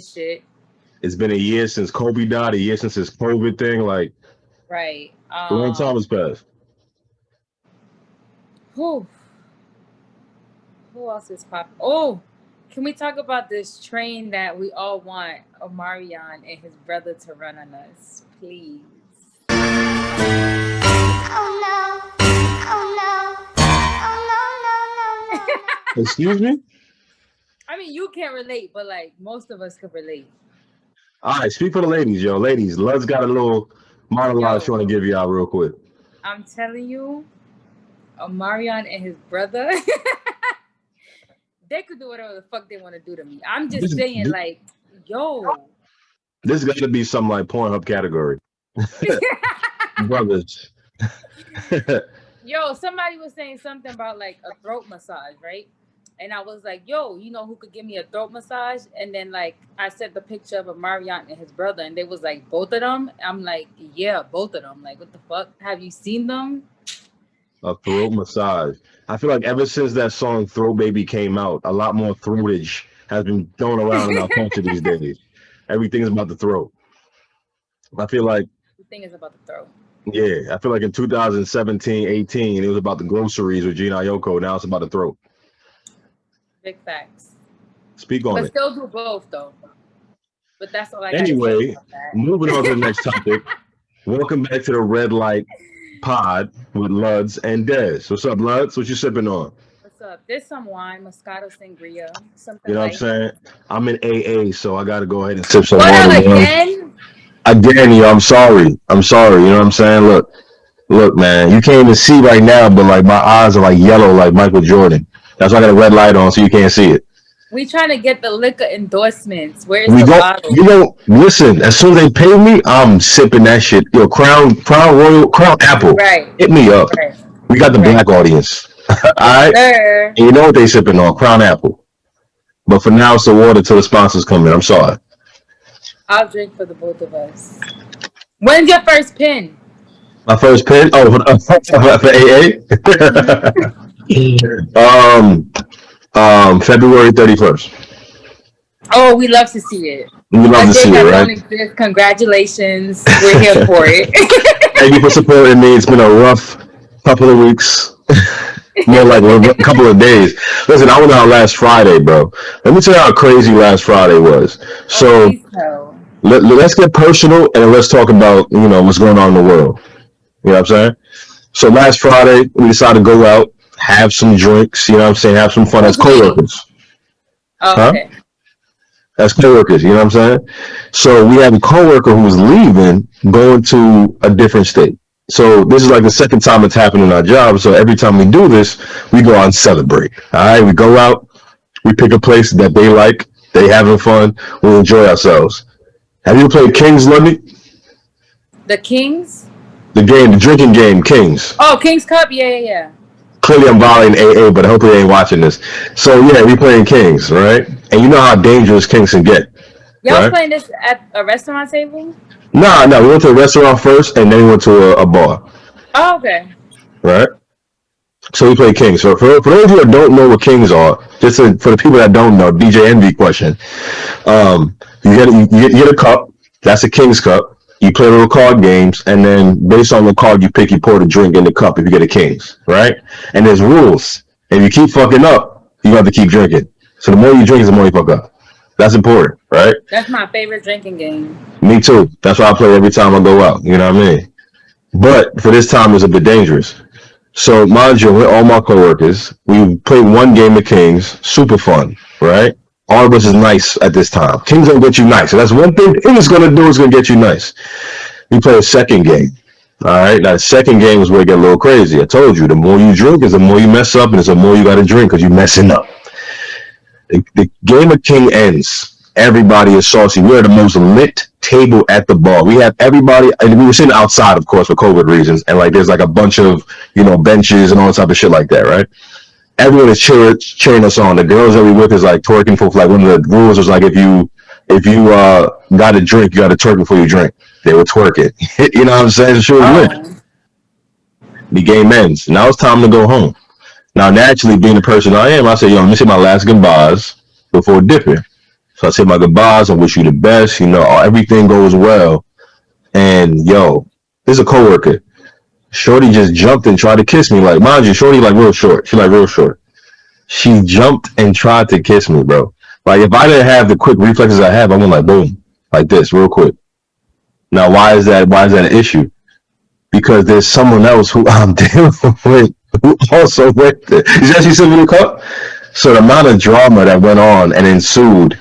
shit. It's been a year since Kobe died, a year since this COVID thing. Like, Right. a long time has passed. Who who else is popping? Oh, can we talk about this train that we all want Omarion and his brother to run on us, please? Oh no. Oh no. Oh no, no, no, no, no. Excuse me? I mean, you can't relate, but like most of us could relate. All right, speak for the ladies, yo. Ladies, Ludz got a little monologue she Yo, want to give y'all real quick. I'm telling you, Omarion and his brother, they could do whatever the fuck they want to do to me. I'm just This, saying, this, like, yo. this got to be some like Pornhub category. Brothers. Yo, somebody was saying something about like a throat massage, right? And I was like, yo, you know who could give me a throat massage? And then like I sent the picture of a Marion and his brother, and they was like, both of them. I'm like, yeah, both of them. Like, what the fuck? Have you seen them? A throat massage. I feel like ever since that song "Throat Baby" came out, a lot more throatage has been thrown around in our culture these days. Everything's about the throat. I feel like, The thing is about the throat. yeah, I feel like in 2017, 18, it was about the groceries with Gina Ayoko. Now it's about the throat. Big facts. Speak on But it. still do both though. But that's all I gotta say Anyway, about that. moving on to the next topic. Welcome back to the Red Light Pod with Ludz and Dez. What's up, Ludz? What you sipping on? What's up? There's some wine, Moscato Sangria, something You know what I'm light. saying? I'm in AA, so I got to go ahead and sip some What water. up You know? again? Again, yo, I'm sorry. I'm sorry. You know what I'm saying? Look, man. You can't even see right now, but like my eyes are like yellow, like Michael Jordan. That's why I got a red light on, so you can't see it. We trying to get the liquor endorsements. Where's We the go. bottle? You know, listen. As soon as they pay me, I'm sipping that shit. Yo, Crown Royal, Crown Apple. Right. Hit me up. Right. We got the Right. black audience. All right. Sir. And you know what they sipping on? Crown Apple. But for now, it's the water till the sponsors come in. I'm sorry. I'll drink for the both of us. When's your first pin? My first pin. Oh, for AA. February 31st. Oh, we love to see it. You love A to day see it, that right? don't exist. Congratulations. We're here for it. Thank you for supporting me. It's been a rough couple of weeks. More like a couple of days. Listen, I went out last Friday, bro. Let me tell you how crazy last Friday was. Oh, So please tell. let's get personal and let's talk about what's going on in the world. You know what I'm saying? So last Friday we decided to go out, have some drinks. You know what I'm saying? Have some fun as Who's we? coworkers, Oh, huh? okay. As coworkers. You know what I'm saying? So we have a coworker who's leaving, going to a different state. So this is like the second time it's happened in our job. So every time we do this, we go out and celebrate. All right, we go out, we pick a place that they like, they having fun, we enjoy ourselves. Have you played Kings, Lundy? The Kings? The game, the drinking game, Kings. Oh, Kings Cup? Yeah. Clearly I'm violating AA, but hopefully they ain't watching this. So yeah, we playing Kings, right? And you know how dangerous Kings can get, Y'all was right? playing this at a restaurant table? Nah, we went to a restaurant first, and then we went to a bar, Oh, okay. right? So we play Kings. So for those of you that don't know what Kings are, for the people that don't know, DJ Envy question. You get a cup. That's a King's cup. You play little card games, and then based on the card you pick, you pour the drink in the cup if you get a Kings, right? And there's rules. If you keep fucking up, you have to keep drinking. So the more you drink, the more you fuck up. That's important, right? That's my favorite drinking game. Me too. That's why I play every time I go out. You know what I mean? But for this time, it's a bit dangerous. So, mind you, we're all my coworkers. We played one game of Kings, super fun, right? All of us is nice at this time. Kings gonna get you nice. So that's one thing it's gonna do is gonna get you nice. We play a second game. All right. Now the second game is where it get a little crazy. I told you, the more you drink is the more you mess up, and it's the more you gotta drink because you're messing up. The game of King ends. Everybody is saucy. We're the most lit table at the bar. We have everybody, and we were sitting outside, of course, for COVID reasons, and like there's like a bunch of benches and all type of shit like that, right? Everyone is cheering us on. The girls that we with is like twerking for like one of the rules was like if you got a drink, you got to twerk before you drink. They were twerking. You know what I'm saying? She was lit. The game ends. Now it's time to go home. Now naturally, being the person I am, I say, let me say my last goodbyes before dipping. So I say my goodbyes. I wish you the best. You know, everything goes well. And yo, this is a coworker. Shorty just jumped and tried to kiss me. Like, mind you, Shorty like real short. She like real short. She jumped and tried to kiss me, bro. Like, if I didn't have the quick reflexes I have, I went like boom, like this, real quick. Now, why is that? Why is that an issue? Because there's someone else who I'm dealing with who also went there. You see how she sent me the cup? So the amount of drama that went on and ensued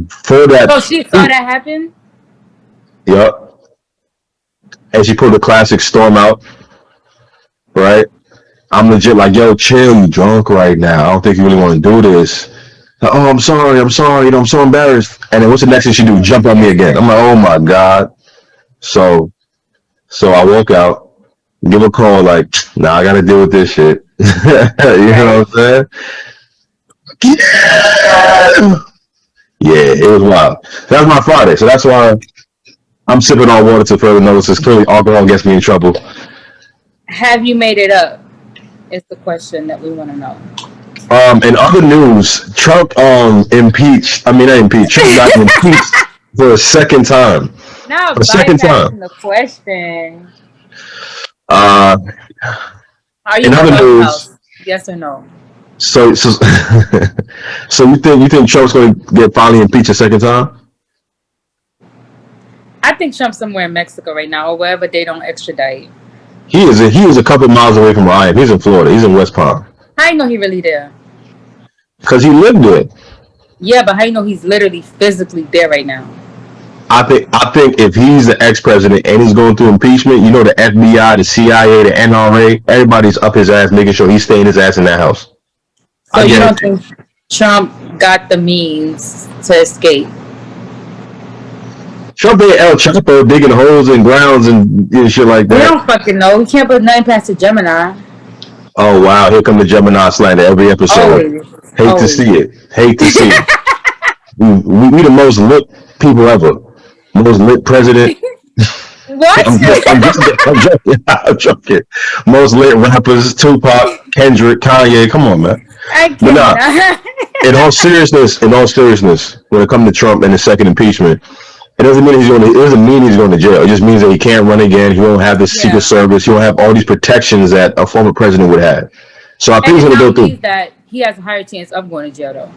for that. So she saw that happen? Yup. And she pulled the classic storm out, right? I'm legit like, yo, chill, you drunk right now. I don't think you really want to do this. Like, oh, I'm sorry, you know, I'm so embarrassed. And then what's the next thing she do? Jump on me again. I'm like, oh my God. So I walk out, give a call, like, nah, I gotta deal with this shit. You know what I'm saying? Yeah, it was wild. That was my Friday, so that's why I'm sipping on water to further notice. It's clearly alcohol gets me in trouble. Have you made it up? Is the question that we want to know. In other news, Trump not impeached. Trump got impeached for a second time. Now, a second time. The question. Are you in other news? House? Yes or no? So you think Trump's going to get finally impeached a second time? I think Trump's somewhere in Mexico right now, or wherever they don't extradite. He is a couple miles away from where I am. He's in Florida. He's in West Palm. How you know he really there? Because he lived there. Yeah, but how you know he's literally physically there right now? I think if he's the ex-president and he's going through impeachment, you know, the FBI, the CIA, the NRA, everybody's up his ass, making sure he's staying his ass in that house. So you don't think Trump got the means to escape? Trump ain't El Chapo digging holes in grounds and shit like that. We don't fucking know. We can't put nothing past the Gemini. Oh, wow. Here come the Gemini slander every episode. Hate to see it. We the most lit people ever. Most lit president. What? I'm joking. Most lit rappers, Tupac, Kendrick, Kanye. Come on, man. I can't. In all seriousness, when it comes to Trump and the second impeachment, it doesn't mean he's going to jail. It just means that he can't run again. He won't have the Secret Service. He won't have all these protections that a former president would have. So I think he's going to go through. That he has a higher chance of going to jail, though.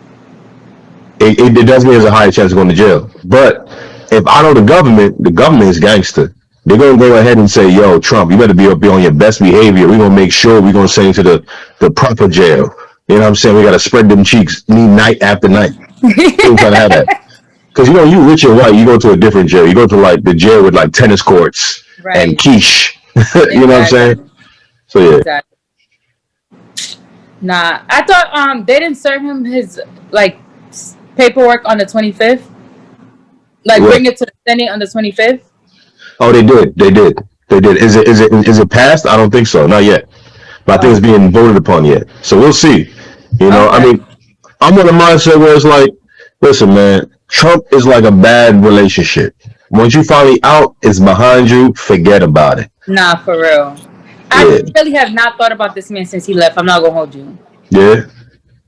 It does mean he has a higher chance of going to jail. But if I know the government is gangster. They're going to go ahead and say, yo, Trump, you better be on your best behavior. We're going to make sure we're going to send you to the proper jail. You know what I'm saying? We got to spread them cheeks night after night. We're trying to have that. Because, you know, you rich and white, you go to a different jail. You go to, like, the jail with, like, tennis courts and quiche. You know what I'm saying? So, yeah. Exactly. Nah, I thought they didn't serve him his, like, paperwork on the 25th. Like, bring it to the Senate on the 25th. Oh, they did. Is it passed? I don't think so. Not yet. But I think it's being voted upon yet. So we'll see. You know, I mean, I'm on a mindset where it's like, listen, man, Trump is like a bad relationship. Once you finally out, it's behind you, forget about it. Nah, for real. I really have not thought about this man since he left. I'm not going to hold you. Yeah.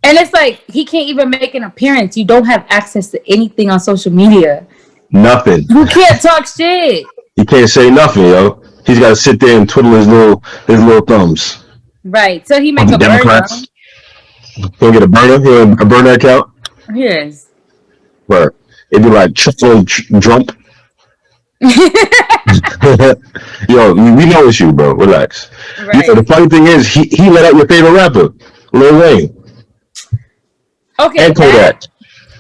And it's like, he can't even make an appearance. You don't have access to anything on social media. Nothing. You can't talk shit. He can't say nothing, yo. He's got to sit there and twiddle his little thumbs. Right. So he make a Democrats. He'll get a burner account. Yes. Right. It'd be like Trump. Yo, we know it's you, bro. Relax. Right. You know, the funny thing is, he let out your favorite rapper, Lil Wayne. Okay. And Kodak.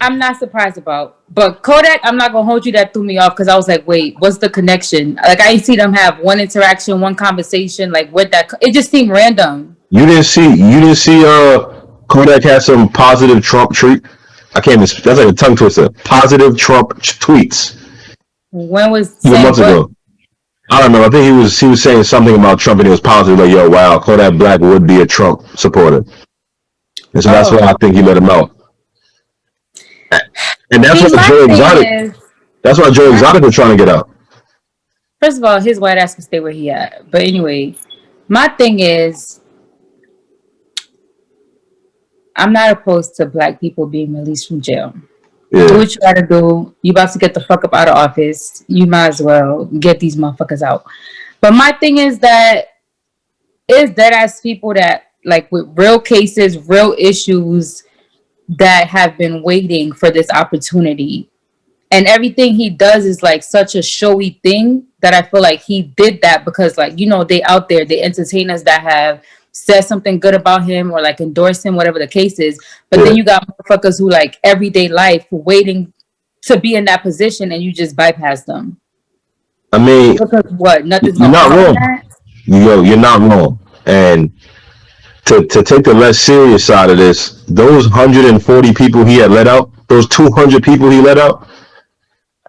I'm not surprised about. But Kodak, I'm not going to hold you. That threw me off because I was like, wait, what's the connection? Like, I didn't see them have one interaction, one conversation. Like, what that... It just seemed random. You didn't see Kodak had some positive Trump tweet? I can't even... That's like a tongue twister. Positive Trump tweets. When was... A few months ago. I don't know. I think he was saying something about Trump and it was positive. Like, yo, wow, Kodak Black would be a Trump supporter. And so that's why I think he let him out. And that's what Joe Exotic. That's why Joe Exotic was trying to get out. First of all, his white ass can stay where he at. But anyway, my thing is, I'm not opposed to black people being released from jail. Do Yeah. what you gotta do. You about to get the fuck up out of office. You might as well get these motherfuckers out. But my thing is that it's dead ass people that like with real cases, real issues that have been waiting for this opportunity. And everything he does is like such a showy thing that I feel like he did that because like, you know, they out there, they entertainers that have said something good about him or like endorse him, whatever the case is. But Yeah. then you got motherfuckers who like everyday life waiting to be in that position and you just bypass them. I mean, Because what? Nothing's you're gonna not come from wrong. that? You're not wrong. And to take the less serious side of this, those 140 people he had let out, those 200 people he let out,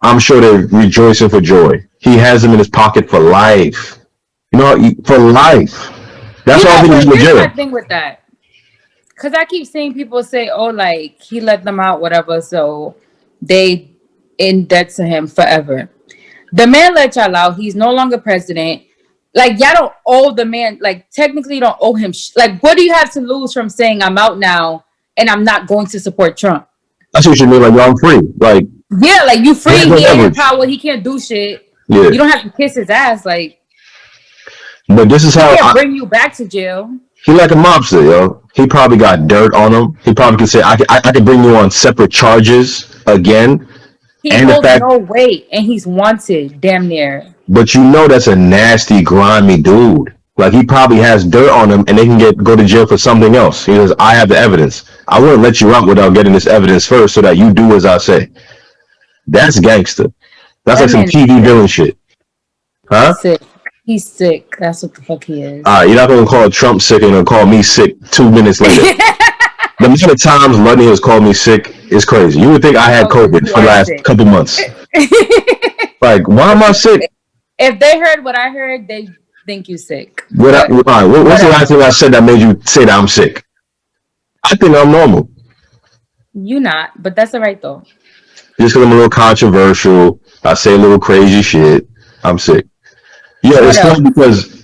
I'm sure they're rejoicing for joy. He has them in his pocket for life. You know, for life. That's all he was in Here's jail. my thing with that. Because I keep seeing people say, oh, like, he let them out, whatever, so they in debt to him forever. The man let y'all out. He's no longer president. Like, y'all don't owe the man, like, technically you don't owe him. Like, what do you have to lose from saying I'm out now and I'm not going to support Trump? That's what you mean, like, yo, I'm free. Like, Yeah, like, you free. He has no He ain't in leverage. power. He can't do shit. yeah. You don't have to kiss his ass. Like, But this is he how can't bring you back to jail. he like a mobster, yo. He probably got dirt on him. He probably could say, I could bring you on separate charges again. He And the holds fact, no weight, and he's wanted, damn near. but you know that's a nasty, grimy dude. Like he probably has dirt on him, and they can go to jail for something else. He says, I have the evidence. I wouldn't let you out without getting this evidence first, so that you do as I say. That's gangster. That's That like some man is TV villain shit, huh? sick. He's sick. That's what the fuck he is. You're not gonna call Trump sick and gonna call me sick 2 minutes later. The amount of times Ludney has called me sick is crazy. You would think I had COVID You for the are last sick. couple months. Like, why am I sick? If they heard what I heard, they think you sick. What's the last thing I said that made you say that I'm sick? I think I'm normal. You not, but that's all right though. Just because I'm a little controversial, I say a little crazy shit, I'm sick. Yeah, What it's else? funny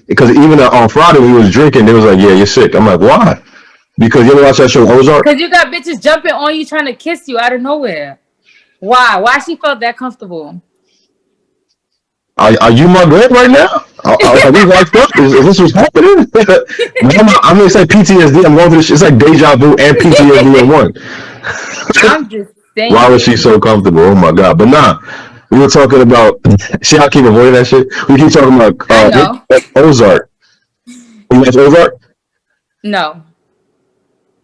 because even on Friday when he was drinking, they was like, yeah, you're sick. I'm like, why? Because you ever watch that show Ozark? Because you got bitches jumping on you trying to kiss you out of nowhere. Why? Why she felt that comfortable? Are you my girl right now? Are we locked up? Is this what's happening? I'm gonna say PTSD. I'm going through this. It's like deja vu and PTSD in one. I'm just saying. Why was she so comfortable? Oh my god! But nah, we were talking about. See how I keep avoiding that shit. We keep talking about I know. Ozark. You watch Ozark? No.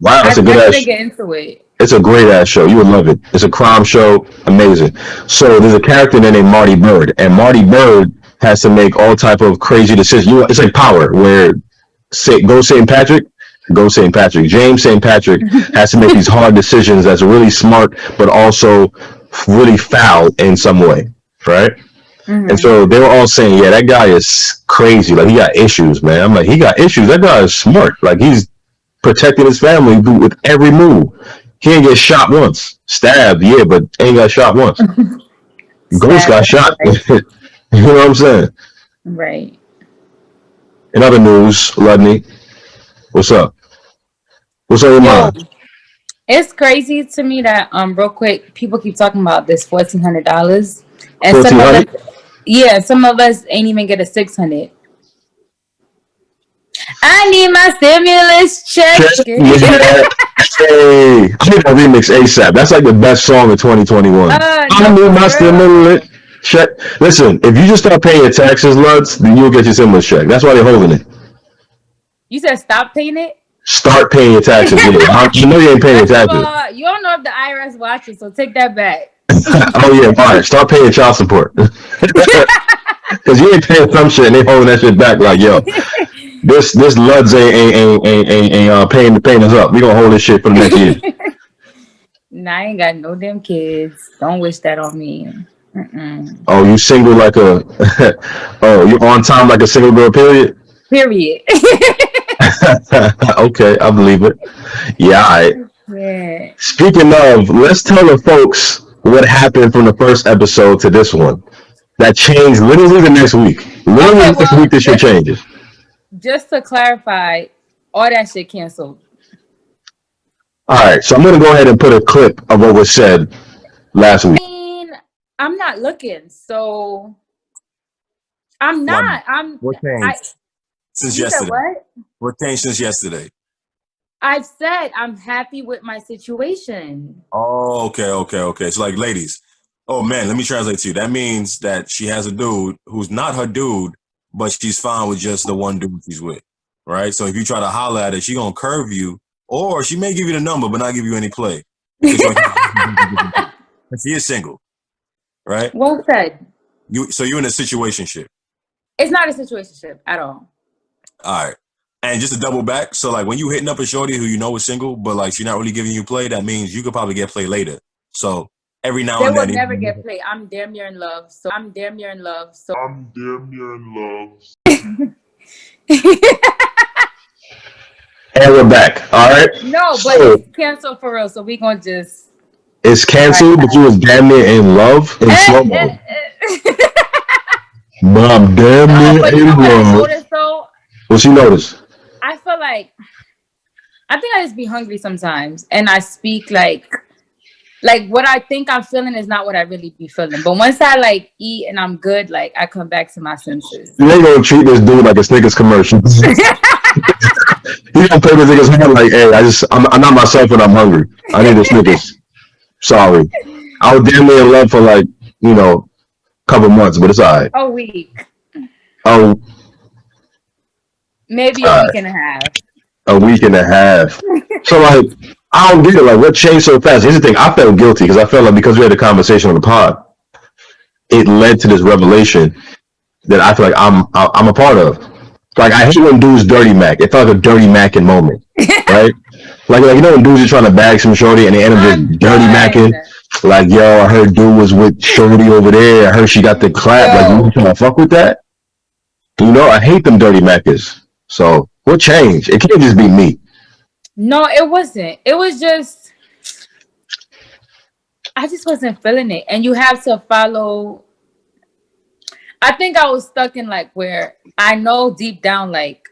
Wow, I it's a good ass. didn't get into it. It's a great ass show. You would love it. It's a crime show. Amazing. So there's a character named Marty Bird, and Marty Bird has to make all type of crazy decisions. It's like Power, where go St. Patrick, go St. Patrick. James St. Patrick has to make these hard decisions that's really smart, but also really foul in some way, right? Mm-hmm. And so they were all saying, yeah, that guy is crazy. Like, he got issues, man. I'm like, he got issues. That guy is smart. Like, he's protecting his family with every move. He ain't get shot once. Stabbed, yeah, but ain't got shot once. Ghost got shot. Right. You know what I'm saying? Right. In other news, Ludney, what's up? What's on your mind? It's crazy to me that real quick, people keep talking about this $1,400, and some of us ain't even get a $600. I need my stimulus check. Yeah. Hey, I need that remix ASAP. That's like the best song of 2021. I need my stimulus check. Listen, if you just start paying your taxes, Ludz, then you'll get your stimulus check. That's why they're holding it. You said stop paying it? Start paying your taxes. Yeah. I know you ain't paying your taxes. You don't know if the IRS watches, so take that back. Oh yeah, all right. Start paying child support. Because you ain't paying some shit and they holding that shit back. Like, yo, this Ludz ain't paying us up. We gonna hold this shit for the next year. Nah, I ain't got no damn kids. Don't wish that on me. Mm-mm. Oh, you single like a? Oh, you on time like a single girl? Period. Okay, I believe it. Yeah, all right. Yeah. Speaking of, let's tell the folks what happened from the first episode to this one. That changed literally the next week. Literally next week, this shit changes. Just to clarify, all that shit canceled. All right, so I'm going to go ahead and put a clip of what was said last week? I mean, I'm not looking, so I'm Why? not. What I. changed since You said yesterday? what? What changed since yesterday? I've said I'm happy with my situation. Oh, okay. So, like, ladies, oh man, let me translate to you. That means that she has a dude who's not her dude, but she's fine with just the one dude she's with, right? So if you try to holler at her, she gonna curve you, or she may give you the number, but not give you any play. Because she is single, right? Well said. So you're in a situationship. It's not a situationship at all. All right. And just to double back, so like when you hitting up a shorty who you know is single, but like she's not really giving you play, that means you could probably get play later. So every now They and will then, never get played. I'm damn near in love. So And we're back. All right. no, but So it's canceled for real. So we gonna just it's canceled, but you was damn near in love in slow mo. But I'm damn No, near but you know in what I love. noticed though? What's you notice? I feel like I think I just be hungry sometimes, and I speak like what I think I'm feeling is not what I really be feeling. But once I like eat and I'm good, like I come back to my senses. You ain't gonna treat this dude like a Snickers commercial. You gonna play this nigga's hand like, hey, I'm not myself when I'm hungry. I need a Snickers. Sorry. I was damn near in love for like, couple months, but it's alright. A week, Oh, maybe a week and a half. a week and a half. So like, I don't get it. Like, what changed so fast? Here's the thing. I felt guilty because I felt like because we had a conversation on the pod, it led to this revelation that I feel like I'm a part of. Like, I hate when dudes dirty mac. It felt like a dirty macking moment, right? Like when dudes are trying to bag some shorty and they end up just dirty macking. Like, yo, I heard dude was with shorty over there. I heard she got the clap. Yo. Like, you trying to fuck with that? I hate them dirty mackers. So what changed? It can't just be me. No, it wasn't. It was just I just wasn't feeling it. And you have to follow. I think I was stuck in like where I know deep down like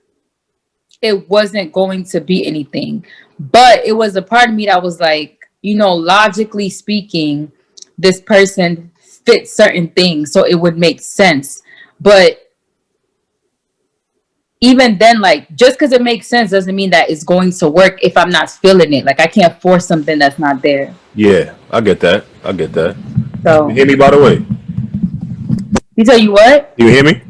it wasn't going to be anything. But it was a part of me that was like, logically speaking, this person fits certain things, so it would make sense. But even then, like, just because it makes sense doesn't mean that it's going to work if I'm not feeling it. Like, I can't force something that's not there. Yeah, I get that. So, You hear me, by the way? you tell you what? You hear me?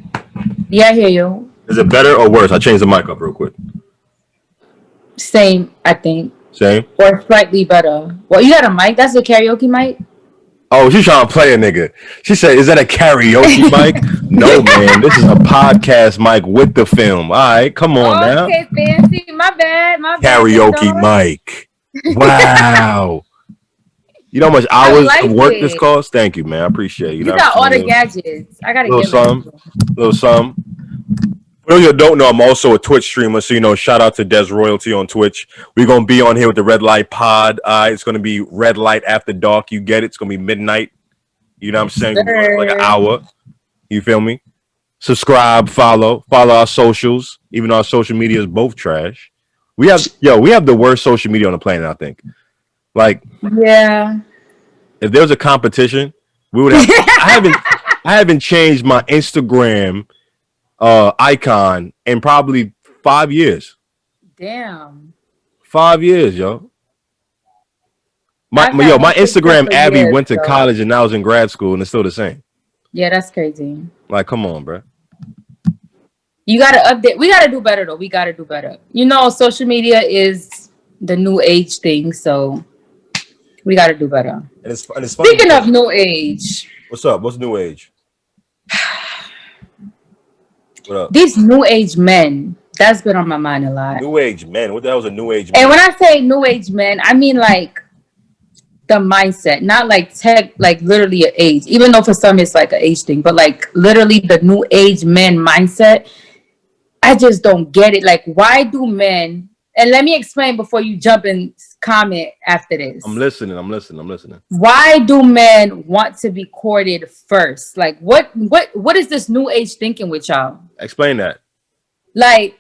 Yeah, I hear you. Is it better or worse? I changed the mic up real quick. Same, I think. Same? Or slightly better. Well, you got a mic? That's a karaoke mic? Oh, she's trying to play a nigga. She said, is that a karaoke mic? No, man. This is a podcast mic with the film. All right, come on now. Okay, fancy. My bad. Karaoke mic. Wow. You know how much hours like of work it. this costs? Thank you, man. I appreciate it. You got all the gadgets. I got to get some. For those who don't know, I'm also a Twitch streamer, so shout out to Des Royalty on Twitch. We're gonna be on here with the RedLitePod. It's gonna be Red Light After Dark. You get it? It's gonna be midnight. You know what I'm saying? Like an hour. You feel me? Subscribe, follow our socials. Even though our social media is both trash. We have the worst social media on the planet, I think. Like, yeah. If there was a competition, we would have. I haven't changed my Instagram icon in probably 5 years. Damn. 5 years, yo. My Instagram Abby went to college and now is in grad school and it's still the same. Yeah, that's crazy. Like, come on, bro. You gotta update. We gotta do better though. We gotta do better. Social media is the new age thing, so we gotta do better. And it's funny. Speaking of new age, what's up? What's new age? What up? These new age men. That's been on my mind a lot. New age men. What the hell is a new age man? And when I say new age men, I mean like the mindset, not like tech, like literally an age. Even though for some it's like an age thing, but like literally the new age men mindset. I just don't get it. Like, why do men? And let me explain before you jump and comment after this. I'm listening. Why do men want to be courted first? Like, what is this new age thinking with y'all? Explain that. Like,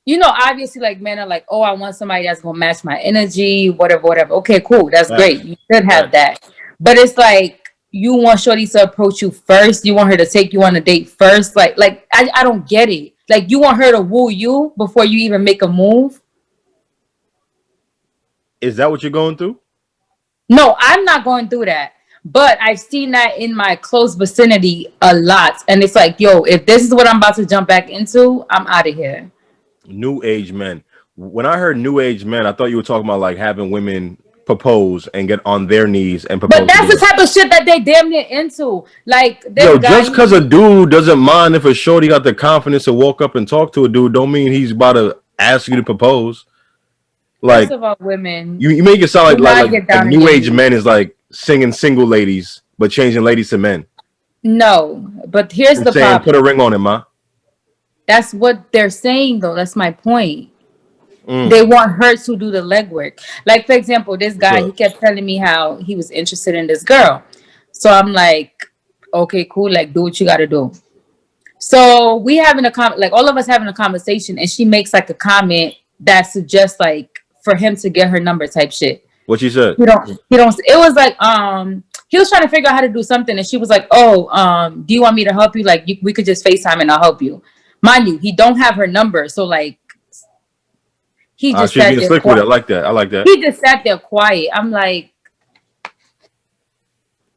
you know, obviously, like men are like, oh, I want somebody that's gonna match my energy, whatever, whatever. Okay, cool, that's great. You should have that. But it's like you want Shorty to approach you first. You want her to take you on a date first. Like I don't get it. Like you want her to woo you before you even make a move. Is that what you're going through? No, I'm not going through that. But I've seen that in my close vicinity a lot. And it's like, yo, if this is what I'm about to jump back into, I'm out of here. New age men. When I heard new age men, I thought you were talking about like having women propose and get on their knees and propose. But that's the type of shit that they damn near into. Like, yo, just because a dude doesn't mind if a shorty got the confidence to walk up and talk to a dude, don't mean he's about to ask you to propose. Like, first of all, women, you make it sound like a new age men is like singing single ladies, but changing ladies to men. No, but here's the problem. Put a ring on it, ma. That's what they're saying, though. That's my point. They want her to do the legwork. Like, for example, this guy, he kept telling me how he was interested in this girl. So I'm like, okay, cool. Like, do what you got to do. So we having like all of us having a conversation, and she makes like a comment that suggests like for him to get her number type shit. What she said? He don't. It was like he was trying to figure out how to do something, and she was like, oh, do you want me to help you? Like, we could just FaceTime and I'll help you. Mind you, he don't have her number, so like. He just sat there quiet. I like that. I like that. He just sat there quiet. I'm like,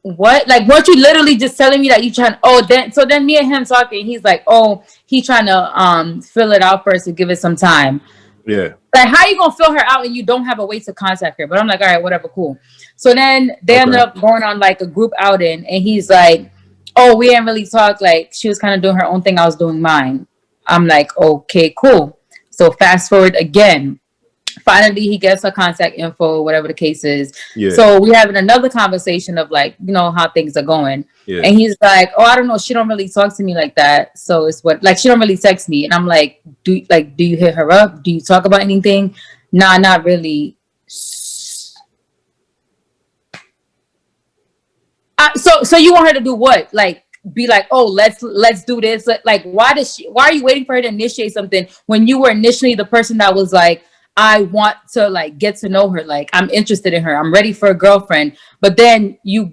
what? Like, weren't you literally just telling me that you trying? Oh, then me and him talking. He's like, oh, he trying to fill it out first to give it some time. Yeah. Like, how you gonna fill her out and you don't have a way to contact her? But I'm like, all right, whatever, cool. So then they ended up going on like a group outing, and he's like, oh, we didn't really talk. Like, she was kind of doing her own thing. I was doing mine. I'm like, okay, cool. So fast forward again. Finally, he gets her contact info, whatever the case is. Yeah. So we having another conversation of like, you know, how things are going. Yeah. And he's like, oh, I don't know. She don't really talk to me like that. So it's what, like, she don't really text me. And I'm like, do you hit her up? Do you talk about anything? Nah, not really. So you want her to do what? Like, be like, oh, let's do this. Like, why are you waiting for her to initiate something when you were initially the person that was like, I want to like get to know her. Like, I'm interested in her. I'm ready for a girlfriend. But then you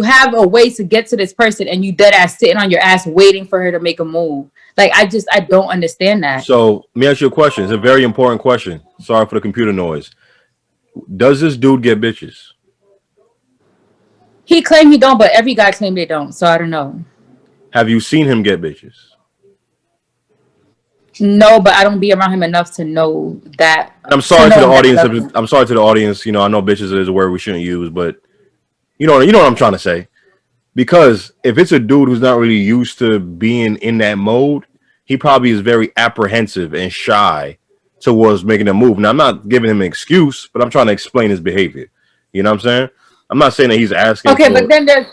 have a way to get to this person, and you dead ass sitting on your ass waiting for her to make a move. Like, I don't understand that. So let me ask you a question. It's a very important question. Sorry for the computer noise. Does this dude get bitches? He claimed he don't, but every guy claimed they don't. So I don't know. Have you seen him get bitches? No, but I don't be around him enough to know that. I'm sorry to the audience. I'm sorry to the audience. You know, I know bitches is a word we shouldn't use, but you know what I'm trying to say. Because if it's a dude who's not really used to being in that mode, he probably is very apprehensive and shy towards making a move. Now, I'm not giving him an excuse, but I'm trying to explain his behavior. You know what I'm saying? I'm not saying that he's asking. Okay, but then there's.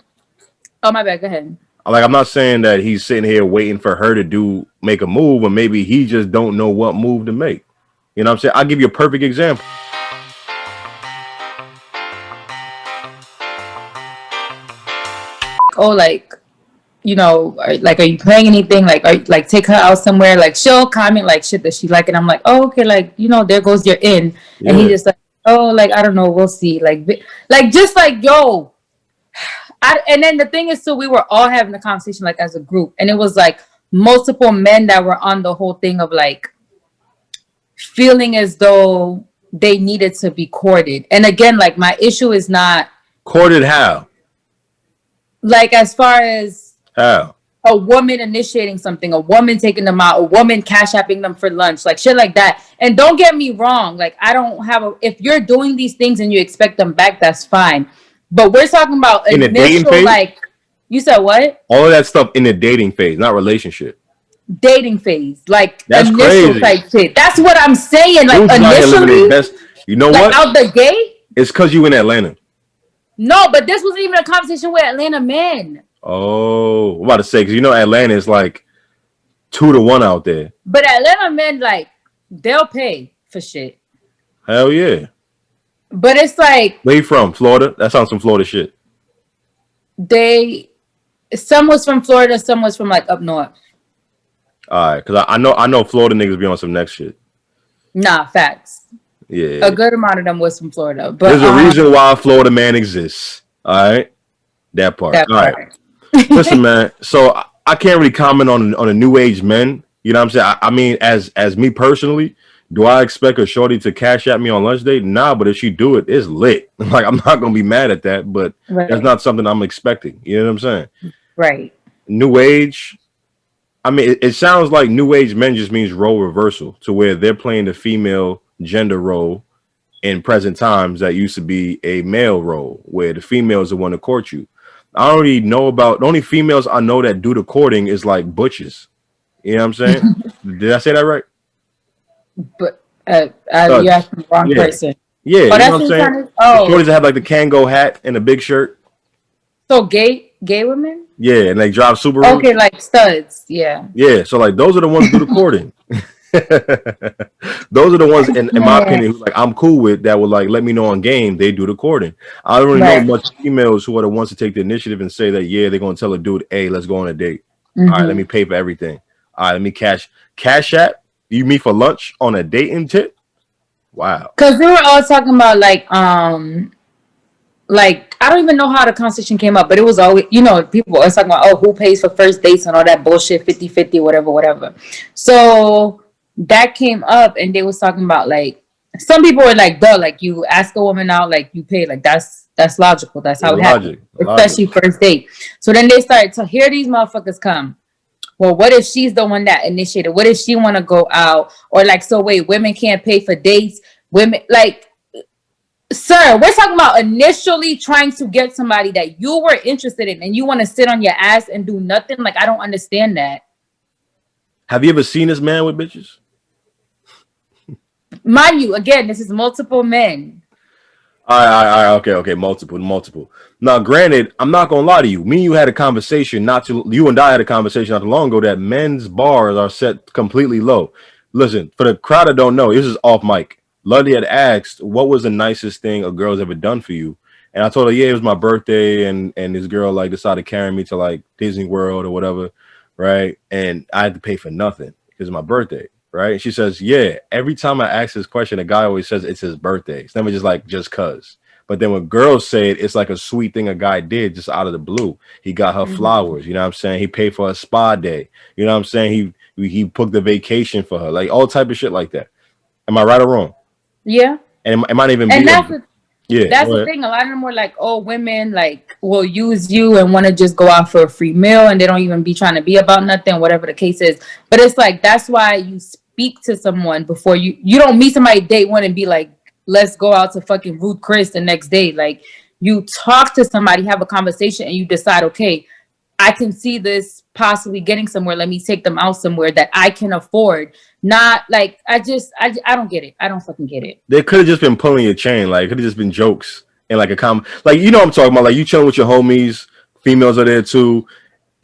Oh, my bad. Go ahead. Like, I'm not saying that he's sitting here waiting for her to make a move, or maybe he just don't know what move to make. You know what I'm saying? I'll give you a perfect example. Oh, like, you know, like, are you playing anything? Like, take her out somewhere. Like, she'll comment like shit that she like, and I'm like, oh, okay, like, you know, there goes your in. Yeah. And he just like, oh, like, I don't know, we'll see. Like just like, yo. And then the thing is, so we were all having a conversation like as a group, and it was like multiple men that were on the whole thing of like feeling as though they needed to be courted. And again, like, my issue is not courted how? Like, as far as how? A woman initiating something, a woman taking them out, a woman cash apping them for lunch, like shit like that. And don't get me wrong, like, I don't have if you're doing these things and you expect them back, that's fine. But we're talking about in initial, the dating phase? Like, you said what? All of that stuff in the dating phase, not relationship. Dating phase, like, that's initial crazy. Type shit. That's what I'm saying. Like, dude's initially, you know like, what? Out the gate. It's because you in Atlanta. No, but this wasn't even a conversation with Atlanta men. Oh, I'm about to say, because you know Atlanta is like 2-1 out there. But Atlanta men, like, they'll pay for shit. Hell yeah. But it's like, where you from? Florida? That sounds some Florida shit. Some was from Florida, some was from like up north. All right, because I know Florida niggas be on some next shit. Nah, facts. Yeah. A good amount of them was from Florida, but There's a reason why Florida man exists. All right, that part. that All right. part. Listen, man. So I can't really comment on a new age men. You know what I'm saying? I mean, as me personally, do I expect a shorty to cash at me on lunch date? Nah, but if she do it, it's lit. Like I'm not gonna be mad at that, but that's Right. not something I'm expecting. You know what I'm saying? Right. New age. I mean, it sounds like new age men just means role reversal to where they're playing the female gender role in present times that used to be a male role where the female is the one to court you. I already know about the only females I know that do the courting is like butches. You know what I'm saying? Did I say that right? But Thugs. you asked the wrong Yeah. person. Yeah, Oh, you know that's what I'm what saying? kind of. The Oh, shorties that have like the Kango hat and a big shirt. so gay women. Yeah, and they drive Subaru. Okay, like studs. Yeah. Yeah, so like those are the ones who do the courting. Those are the ones, in my Yeah. opinion, who like I'm cool with that would like let me know on game they do the courting. I don't really know Right. much females who are the ones to take the initiative and say that yeah they're gonna tell a dude, hey, let's go on a date. All right, let me pay for everything. All right, let me cash app. You meet for lunch on a dating tip? Wow. Because they were all talking about like I don't even know how the conversation came up, but it was always, people always talking about, oh, who pays for first dates and all that bullshit, 50-50, whatever. So that came up and they was talking about like some people were like, duh, like you ask a woman out, like you pay, like that's logical. That's how it happens, especially first date. So then they started to hear these motherfuckers come. Well, what if she's the one that initiated? What if she want to go out? Or like, so wait, women can't pay for dates? Women, like, sir, we're talking about initially trying to get somebody that you were interested in and you want to sit on your ass and do nothing? Like, I don't understand that. Have you ever seen this man with bitches? Mind you, again, this is multiple men. All right, okay, multiple. Now, granted, I'm not gonna lie to you. Me and you had a conversation you and I had a conversation not too long ago that men's bars are set completely low. Listen, for the crowd that don't know, this is off mic. Luddy had asked, what was the nicest thing a girl's ever done for you? And I told her, yeah, it was my birthday, and this girl like decided to carry me to like Disney World or whatever, right? And I had to pay for nothing because it's my birthday. Right. And she says, yeah, every time I ask this question, a guy always says it's his birthday. It's never just like just cuz. But then when girls say it, it's like a sweet thing a guy did just out of the blue. He got her flowers. You know what I'm saying? He paid for a spa day. You know what I'm saying? He booked a vacation for her, like all type of shit like that. Am I right or wrong? Yeah. And it might even and be. That's the thing. A lot of them were like, oh, women like will use you and want to just go out for a free meal and they don't even be trying to be about nothing, whatever the case is. But it's like, that's why you speak to someone before you don't meet somebody date one and be like, let's go out to fucking Ruth Chris the next day. Like you talk to somebody, have a conversation and you decide, okay, I can see this possibly getting somewhere. Let me take them out somewhere that I can afford. Not like I don't get it. I don't fucking get it. They could have just been pulling your chain. Like it could have just been jokes and like like you know what I'm talking about. Like you chilling with your homies, females are there too.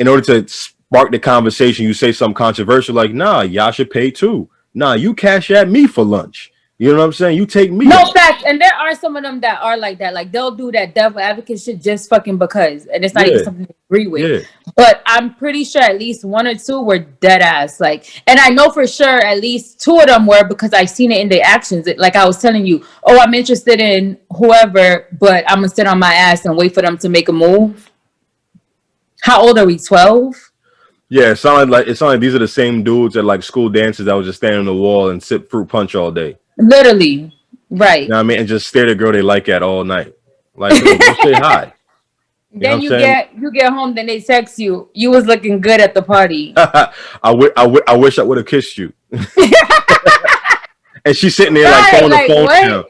In order to spark the conversation, you say something controversial like, nah, y'all should pay too. Nah, you cash at me for lunch. You know what I'm saying? You take me. No facts. And there are some of them that are like that. Like they'll do that devil advocate shit just fucking because. And it's not even something to agree with. Yeah. But I'm pretty sure at least one or two were dead ass. Like, and I know for sure at least two of them were because I've seen it in their actions. Like I was telling you, oh, I'm interested in whoever, but I'm gonna sit on my ass and wait for them to make a move. How old are we? 12? Yeah, it sounded like these are the same dudes at like school dances that would just stand on the wall and sip fruit punch all day. Literally, right? You know what I mean, and just stare at a girl they like at all night. Like, go say hi. Then you get home, then they text you. You was looking good at the party. I wish I would have kissed you. And she's sitting there like throwing the phone down.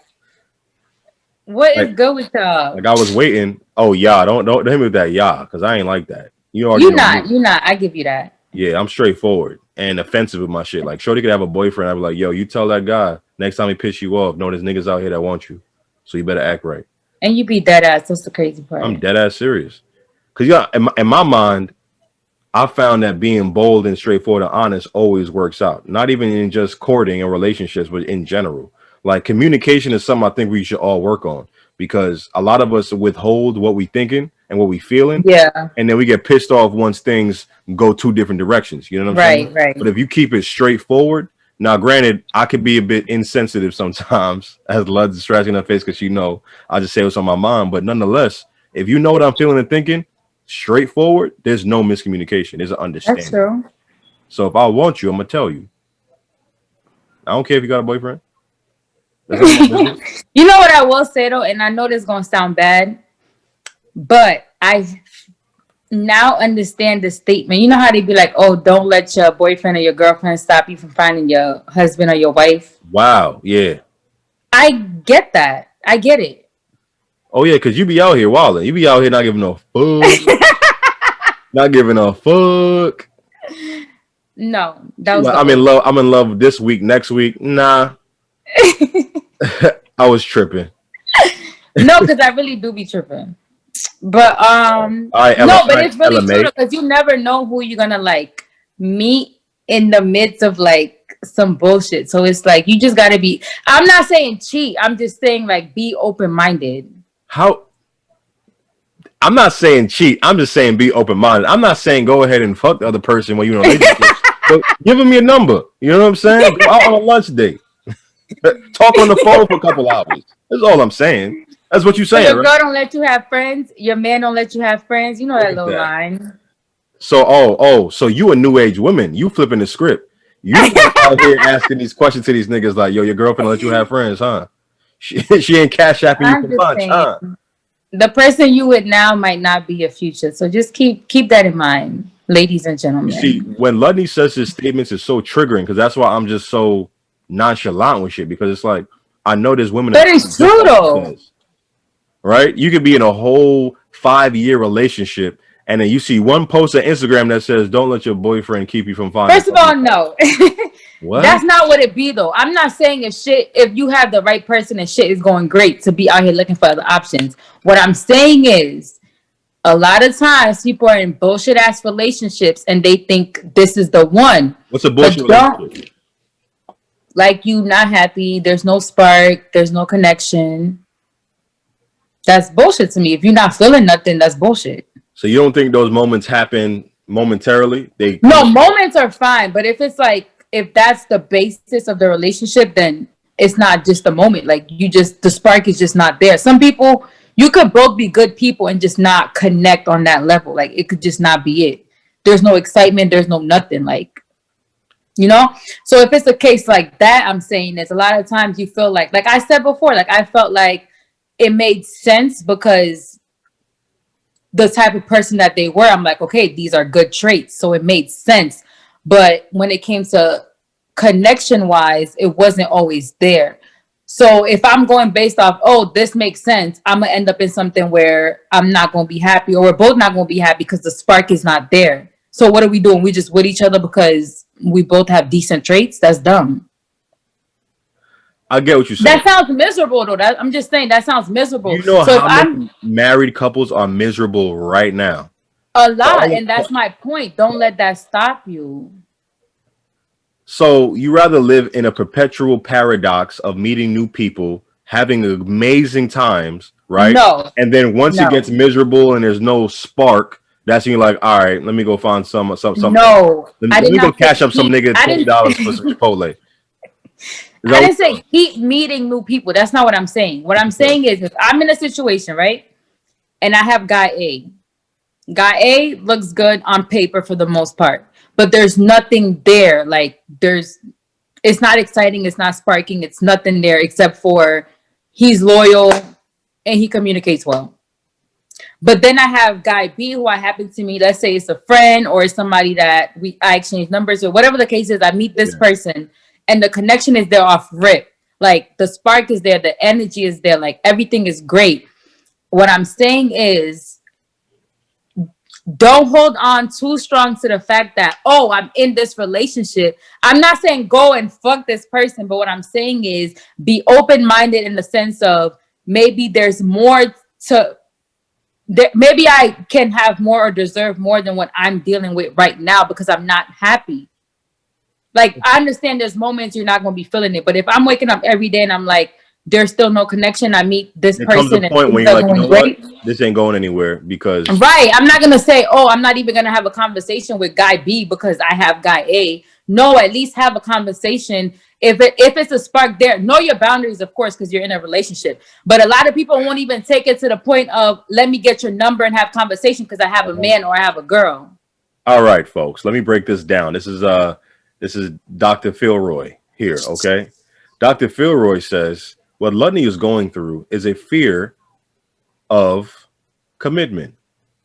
What is good with y'all? Like I was waiting. Oh yeah, don't hit me with that because I ain't like that. You not. I give you that. Yeah, I'm straightforward and offensive with my shit. Like, Shorty could have a boyfriend. I'd be like, yo, you tell that guy next time he piss you off, no, there's niggas out here that want you. So you better act right. And you be dead ass. That's the crazy part. I'm dead ass serious. Because in my mind, I found that being bold and straightforward and honest always works out. Not even in just courting and relationships, but in general. Like communication is something I think we should all work on because a lot of us withhold what we thinking and what we feeling. Yeah. And then we get pissed off once things go two different directions. You know what I'm saying? Right. But if you keep it straightforward, now granted, I could be a bit insensitive sometimes, as Ludz is scratching her face because I just say what's on my mind. But nonetheless, if you know what I'm feeling and thinking, straightforward, there's no miscommunication. There's an understanding. That's true. So if I want you, I'm gonna tell you. I don't care if you got a boyfriend. You know what I will say though, and I know this is gonna sound bad, but I now understand the statement. You know how they be like, "Oh, don't let your boyfriend or your girlfriend stop you from finding your husband or your wife." Wow, yeah. I get that. I get it. Oh yeah, because you be out here wilding. You be out here not giving no fuck. Not giving a fuck. No, that was. Like, I'm in love. I'm in love this week. Next week, nah. I was tripping. No, because I really do be tripping. But right, no, but it's really true because you never know who you're gonna like meet in the midst of like some bullshit. So it's like you just gotta be. I'm not saying cheat. I'm just saying like be open minded. How? I'm not saying cheat. I'm just saying be open minded. I'm not saying go ahead and fuck the other person when you're in a relationship. But give them your number. You know what I'm saying? Go out on a lunch date. Talk on the phone for a couple hours. That's all I'm saying. That's what you're saying. So your girl don't let you have friends. Your man don't let you have friends. You know that little line. So so you a new age woman. You flipping the script. You out here asking these questions to these niggas like, yo, your girlfriend let you have friends, huh? She ain't cash apping you for lunch, huh? The person you with now might not be your future. So just keep that in mind, ladies and gentlemen. You see, when Ludney says his statements is so triggering, because that's why I'm just so nonchalant with shit, because it's like I know there's women that it's true though. Right? You could be in a whole 5-year relationship and then you see one post on Instagram that says don't let your boyfriend keep you from finding. First of all, no. What? That's not what it be though. I'm not saying if you have the right person and shit is going great to be out here looking for other options. What I'm saying is a lot of times people are in bullshit ass relationships and they think this is the one. What's a bullshit relationship? Like you not happy, there's no spark, there's no connection. That's bullshit to me. If you're not feeling nothing, that's bullshit. So you don't think those moments happen momentarily? No, moments are fine, but if it's like if that's the basis of the relationship, then it's not just a moment. Like the spark is just not there. Some people, you could both be good people and just not connect on that level. Like it could just not be it. There's no excitement. There's no nothing. Like, you know? So if it's a case like that, I'm saying is a lot of times you feel like I said before, like I felt like it made sense because the type of person that they were, I'm like, okay, these are good traits. So it made sense. But when it came to connection wise, it wasn't always there. So if I'm going based off, oh, this makes sense, I'm gonna end up in something where I'm not gonna be happy, or we're both not gonna be happy because the spark is not there. So what are we doing? We just with each other because we both have decent traits? That's dumb. I get what you're saying. That sounds miserable though. I'm just saying that sounds miserable. You know so how many married couples are miserable right now? A lot, and that's my point. Don't let that stop you. So you rather live in a perpetual paradox of meeting new people, having amazing times, right? No. And then once it gets miserable and there's no spark, that's when you're like, all right, let me go find some. No. Let me go cash up some nigga $20 for some Chipotle. I didn't say keep meeting new people. That's not what I'm saying. What I'm saying is if I'm in a situation, right? And I have guy A. Guy A looks good on paper for the most part. But there's nothing there. Like it's not exciting. It's not sparking. It's nothing there except for he's loyal and he communicates well. But then I have guy B who I happen to meet. Let's say it's a friend or somebody that I exchange numbers or whatever the case is. I meet this person. And the connection is there off rip. Like the spark is there. The energy is there. Like everything is great. What I'm saying is don't hold on too strong to the fact that, oh, I'm in this relationship. I'm not saying go and fuck this person. But what I'm saying is be open-minded in the sense of maybe there's more to... Maybe I can have more or deserve more than what I'm dealing with right now because I'm not happy. Like, I understand there's moments you're not going to be feeling it. But if I'm waking up every day and I'm like, there's still no connection. I meet this There comes a person and point when things you're are like, you going know what? great. This ain't going anywhere because Right. I'm not going to say, oh, I'm not even going to have a conversation with guy B because I have guy A. No, at least have a conversation. If it's a spark there, know your boundaries, of course, because you're in a relationship. But a lot of people won't even take it to the point of, let me get your number and have conversation because I have a man or I have a girl. all right, folks, let me break this down. This is Dr. Philroy here, okay? Dr. Philroy says what Ludney is going through is a fear of commitment.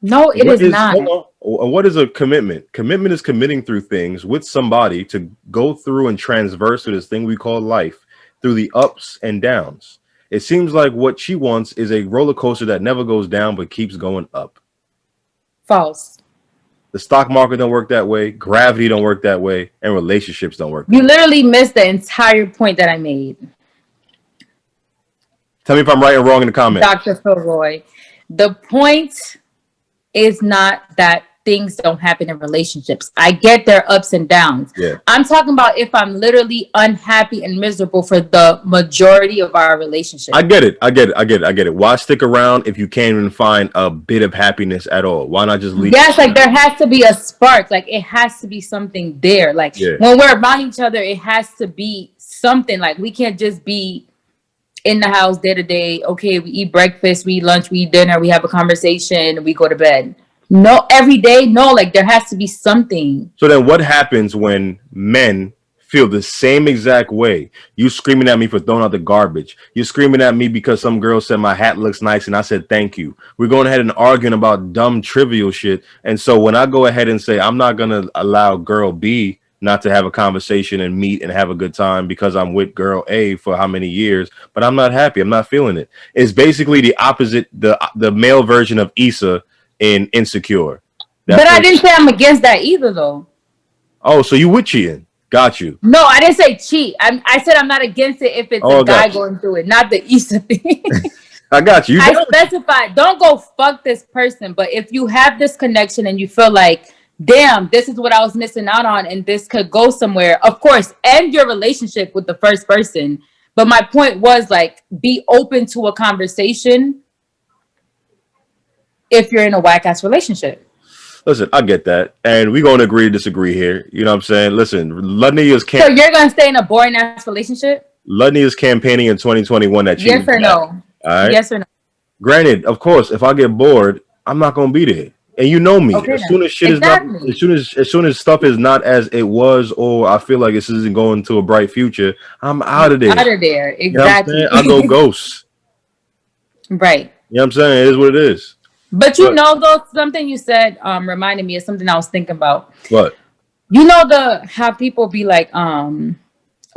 No, it is not. Hold on. What is a commitment? Commitment is committing through things with somebody to go through and transverse to this thing we call life through the ups and downs. It seems like what she wants is a roller coaster that never goes down but keeps going up. False. The stock market don't work that way. Gravity don't work that way. And relationships don't work. You literally missed the entire point that I made. Tell me if I'm right or wrong in the comments. Dr. Philroy. The point is not that things don't happen in relationships. I get their ups and downs. Yeah. I'm talking about if I'm literally unhappy and miserable for the majority of our relationship. I get it. Why stick around if you can't even find a bit of happiness at all? Why not just leave? Yes, like there has to be a spark. Like it has to be something there. Like when we're around each other, it has to be something. Like we can't just be in the house day to day. Okay, we eat breakfast, we eat lunch, we eat dinner, we have a conversation, we go to bed. No, every day. No, like there has to be something. So then what happens when men feel the same exact way? You screaming at me for throwing out the garbage. You're screaming at me because some girl said my hat looks nice and I said thank you. We're going ahead and arguing about dumb trivial shit. And so when I go ahead and say I'm not going to allow girl B not to have a conversation and meet and have a good time because I'm with girl A for how many years, but I'm not happy. I'm not feeling it. It's basically the opposite, the male version of Issa in Insecure. But I didn't say I'm against that either, though. Oh, so you with cheating? Got you. No, I didn't say cheat. I said I'm not against it if it's a guy going through it, not the Issa thing. I got you. I specified, don't go fuck this person. But if you have this connection and you feel like, damn, this is what I was missing out on and this could go somewhere, of course, end your relationship with the first person. But my point was, like, be open to a conversation if you're in a whack-ass relationship. Listen, I get that. And we're going to agree to disagree here. You know what I'm saying? Listen, Ludney is... So you're going to stay in a boring-ass relationship? Ludney is campaigning in 2021 that yes or no? All right? Yes or no? Granted, of course, if I get bored, I'm not going to be there. And you know me. Okay, as soon as shit exactly. is not... As soon as stuff is not as it was, or I feel like this isn't going to a bright future, I'm out of there. Out of there. Exactly. You know what I'm saying? I go ghost. Right. You know what I'm saying? It is what it is. But you know, though, something you said reminded me of something I was thinking about. What? You know how people be like, or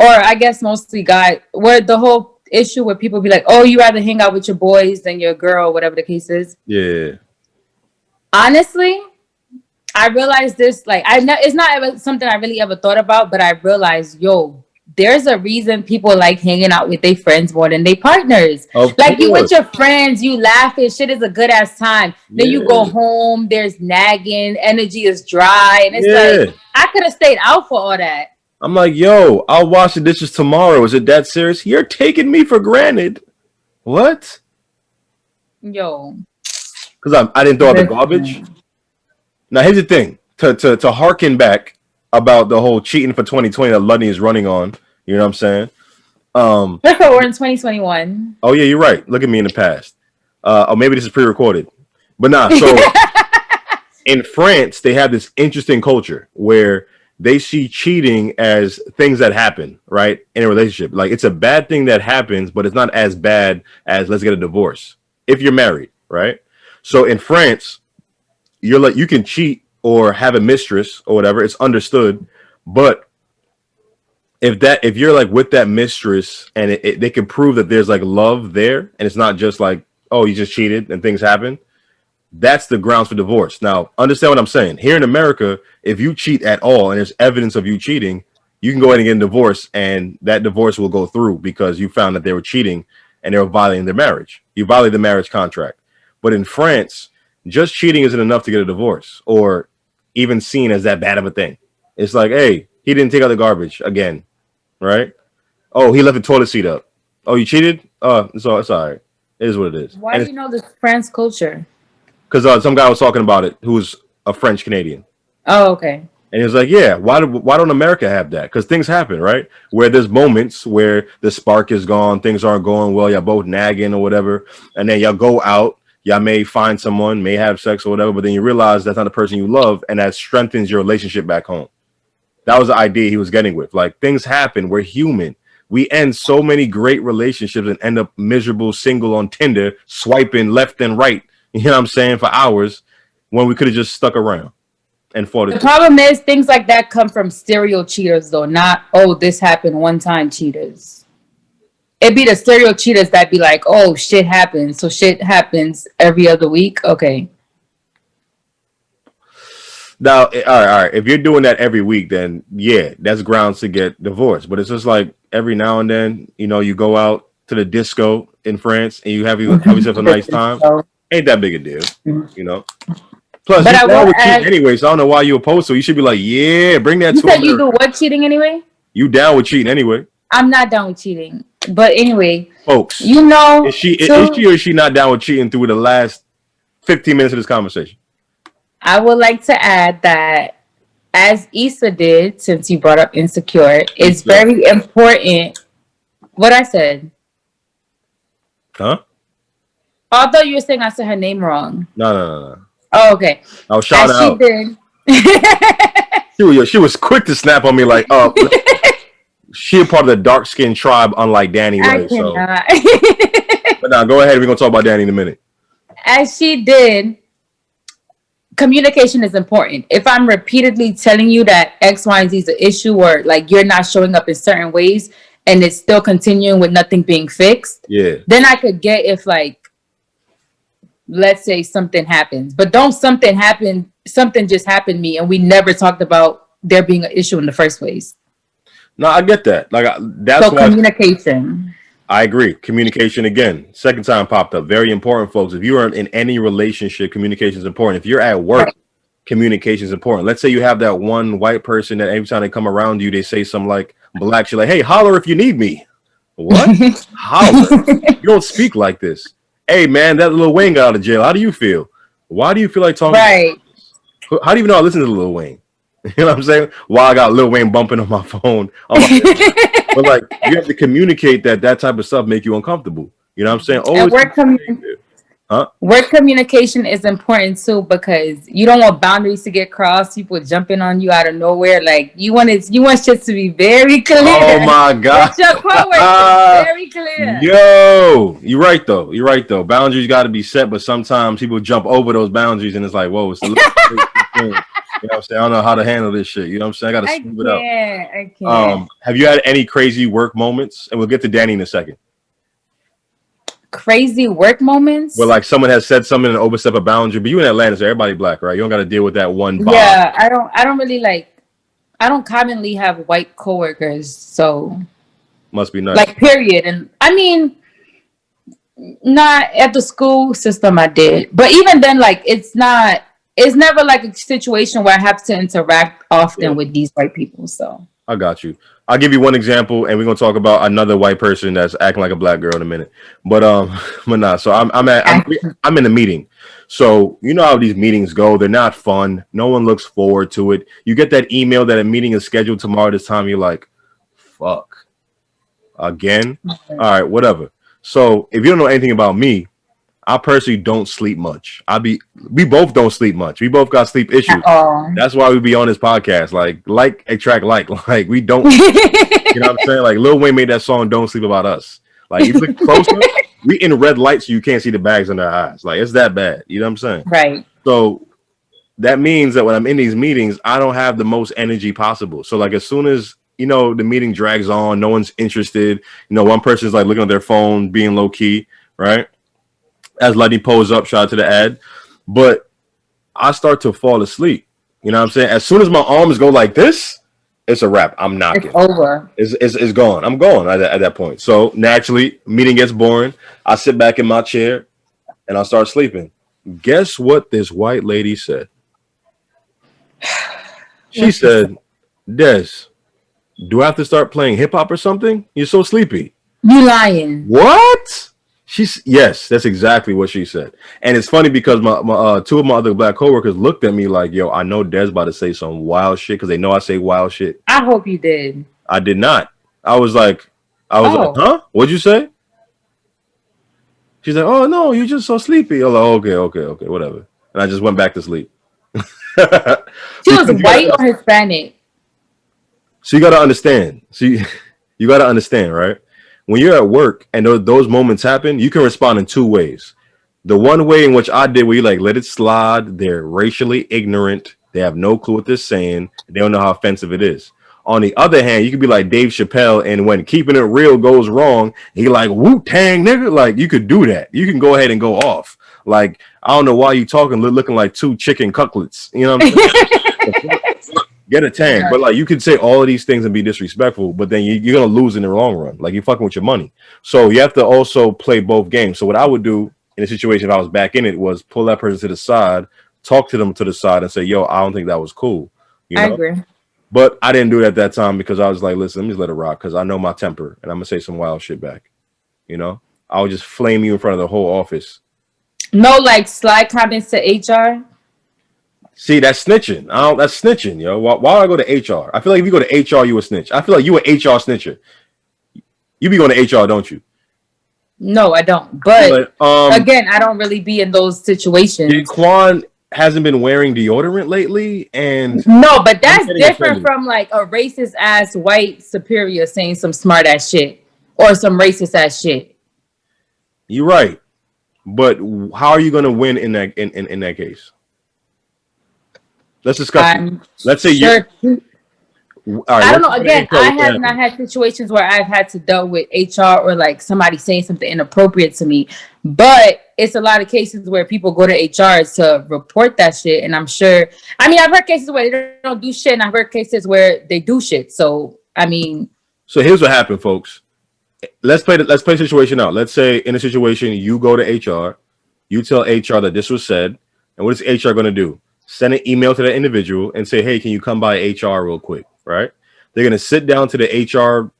I guess mostly guys, where the whole issue where people be like, oh, you rather hang out with your boys than your girl, whatever the case is. Yeah. Honestly, I realized this, like, it's not ever something I really ever thought about, but I realized, yo, there's a reason people like hanging out with their friends more than their partners. Like you with your friends, you laughing, shit is a good ass time. Then you go home, there's nagging, energy is dry, and it's like I could have stayed out for all that. I'm like, yo, I'll wash the dishes tomorrow. Is it that serious? You're taking me for granted. What? Yo. Because I didn't throw out the garbage. Now here's the thing. To harken back about the whole cheating for 2020 that Ludney is running on. You know what I'm saying? Look, we're in 2021. Oh yeah, you're right. Look at me in the past. Or maybe this is pre-recorded. But nah, so in France, they have this interesting culture where they see cheating as things that happen, right? In a relationship. Like it's a bad thing that happens, but it's not as bad as let's get a divorce. If you're married, right? So in France, you're like, you can cheat or have a mistress or whatever. It's understood. But if you're like with that mistress and they can prove that there's like love there and it's not just like, oh, you just cheated and things happen, that's the grounds for divorce. Now, understand what I'm saying. Here in America, if you cheat at all and there's evidence of you cheating, you can go ahead and get a divorce and that divorce will go through because you found that they were cheating and they were violating their marriage. You violated the marriage contract. But in France, just cheating isn't enough to get a divorce or even seen as that bad of a thing. It's like, hey, he didn't take out the garbage again, right? Oh, he left the toilet seat up. Oh, you cheated? it's all right. It is what it is. Why do you know this France culture? Because some guy was talking about it who's a French Canadian. Oh, okay. And he was like, yeah, why don't America have that? Because things happen, right? Where there's moments where the spark is gone, things aren't going well, y'all both nagging or whatever, and then y'all go out, y'all may find someone, may have sex or whatever, but then you realize that's not the person you love, and that strengthens your relationship back home. That was the idea he was getting with. Like, things happen. We're human. We end so many great relationships and end up miserable, single on Tinder, swiping left and right, you know what I'm saying, for hours, when we could have just stuck around and fought it. The problem is things like that come from stereo cheaters, though, not, oh, this happened one time cheaters. It'd be the stereo cheaters that be like, oh, shit happens. So shit happens every other week. Okay. Now, all right. If you're doing that every week, then yeah, that's grounds to get divorced. But it's just like every now and then, you know, you go out to the disco in France and you have yourself a nice time. Ain't that big a deal, you know? Plus, but you're down with cheating anyway, so I don't know why you opposed to it. You should be like, yeah, bring that to America. You do what, cheating anyway? You down with cheating anyway? I'm not down with cheating. But anyway, folks, you know, is she or is she not down with cheating through the last 15 minutes of this conversation? I would like to add that, as Issa did, since you brought up insecure, it's very important. What I said. Huh? Although you were saying I said her name wrong. No. Oh, okay. I was shouting out. She was quick to snap on me like, oh, she a part of the dark skinned tribe, unlike Danny. Right? So. But now, go ahead. We're gonna talk about Danny in a minute. As she did, communication is important. If I'm repeatedly telling you that X, Y, and Z is an issue, or like you're not showing up in certain ways, and it's still continuing with nothing being fixed, then I could get if like, let's say something happens, but don't something just happened to me and we never talked about there being an issue in the first place. No, I get that. Like that's so communication. I agree. Communication again. Second time popped up. Very important, folks. If you are in any relationship, communication is important. If you're at work, communication is important. Let's say you have that one white person that every time they come around you, they say something like black. You're like, hey, holler if you need me. What? Holler? You don't speak like this. Hey, man, that Lil Wayne got out of jail. How do you feel? Why do you feel like talking? Right. How do you even know I listen to Lil Wayne? You know what I'm saying? Why I got Lil Wayne bumping on my phone. But like, you have to communicate that type of stuff make you uncomfortable. You know what I'm saying? Always work communication is important too, because you don't want boundaries to get crossed. People jumping on you out of nowhere. Like you want shit to be very clear. Oh my God. Your coworkers very clear. Yo, you're right though. Boundaries got to be set, but sometimes people jump over those boundaries and it's like, whoa, it's a little thing. You know what I'm saying? I don't know how to handle this shit. You know what I'm saying? I got to smooth it out. I can't. Have you had any crazy work moments? And we'll get to Danny in a second. Crazy work moments? Where like someone has said something and overstep a boundary, but you in Atlanta, so everybody black, right? You don't got to deal with that one bob. Yeah, I don't commonly have white coworkers, so must be nice. Like period. And I mean, not at the school system I did, but even then, like it's never like a situation where I have to interact often with these white people. So I got you. I'll give you one example, and we're gonna talk about another white person that's acting like a black girl in a minute. But nah. So I'm in a meeting. So you know how these meetings go. They're not fun. No one looks forward to it. You get that email that a meeting is scheduled tomorrow this time. You're like, fuck. Again? All right, whatever. So if you don't know anything about me, I personally don't sleep much. We both don't sleep much. We both got sleep issues. That's why we be on this podcast. Like attract like we don't. You know what I'm saying? Like Lil Wayne made that song "Don't Sleep About Us." Like you look closer, we in red light so you can't see the bags under our eyes. Like it's that bad. You know what I'm saying? Right. So that means that when I'm in these meetings, I don't have the most energy possible. So like as soon as the meeting drags on, no one's interested. One person's like looking at their phone, being low key, right? As Lite pulls up, shout out to the ad. But I start to fall asleep. You know what I'm saying? As soon as my arms go like this, it's a wrap. I'm knocking. It's over. It's gone. I'm gone at that point. So naturally, meeting gets boring. I sit back in my chair and I start sleeping. Guess what this white lady said? She said, Des, do I have to start playing hip hop or something? You're so sleepy. You lying? What? Yes, that's exactly what she said. And it's funny because my two of my other black coworkers looked at me like, yo, I know Des about to say some wild shit because they know I say wild shit. I hope you did. I did not. I was like, huh? What'd you say? She's like, oh no, you're just so sleepy. I was like, okay, whatever. And I just went back to sleep. She was white or Hispanic? So you gotta understand. You gotta understand, right? When you're at work and those moments happen, you can respond in two ways. The one way in which I did, where you like let it slide, they're racially ignorant, they have no clue what they're saying, they don't know how offensive it is. On the other hand, you could be like Dave Chappelle, and when keeping it real goes wrong, he like Wu-Tang nigga. Like you could do that. You can go ahead and go off. Like I don't know why you talking looking like two chicken cutlets. You know what I'm saying? Get a tang, but like you could say all of these things and be disrespectful, but then you're gonna lose in the long run. Like you're fucking with your money. So you have to also play both games. So what I would do in a situation if I was back in it was pull that person to the side, talk to them to the side, and say, "Yo, I don't think that was cool." You know? I agree. But I didn't do it at that time because I was like, "Listen, let me just let it rock," because I know my temper and I'm gonna say some wild shit back. You know, I would just flame you in front of the whole office. No, like slide comments to HR. See, that's snitching. That's snitching, yo. Why do I go to HR? I feel like if you go to HR, you a snitch. I feel like you an HR snitcher. You be going to HR, don't you? No, I don't. But again, I don't really be in those situations. Quan hasn't been wearing deodorant lately, and no, but that's different from like a racist ass white superior saying some smart ass shit or some racist ass shit. You're right, but how are you going to win in that case? Let's discuss. Let's say sure. I don't know. Again, I have happen? not had situations where I've had to deal with HR or like somebody saying something inappropriate to me. But it's a lot of cases where people go to HR to report that shit. And I'm sure, I mean, I've heard cases where they don't do shit, and I've heard cases where they do shit. So, I mean. So here's what happened, folks. Let's play the situation out. Let's say in a situation, you go to HR, you tell HR that this was said, and what is HR going to do? Send an email to that individual and say, hey, can you come by HR real quick, right? They're going to sit down to the HR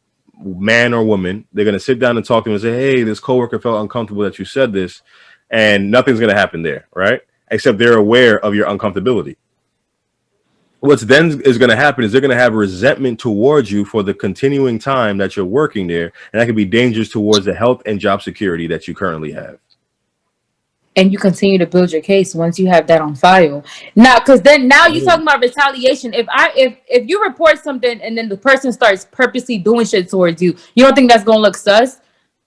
man or woman. They're going to sit down and talk to them and say, hey, this coworker felt uncomfortable that you said this, and nothing's going to happen there, right? Except they're aware of your uncomfortability. What's then is going to happen is they're going to have resentment towards you for the continuing time that you're working there, and that can be dangerous towards the health and job security that you currently have. And you continue to build your case once you have that on file. Now, because then now you're talking about retaliation. If you report something and then the person starts purposely doing shit towards you, you don't think that's gonna look sus?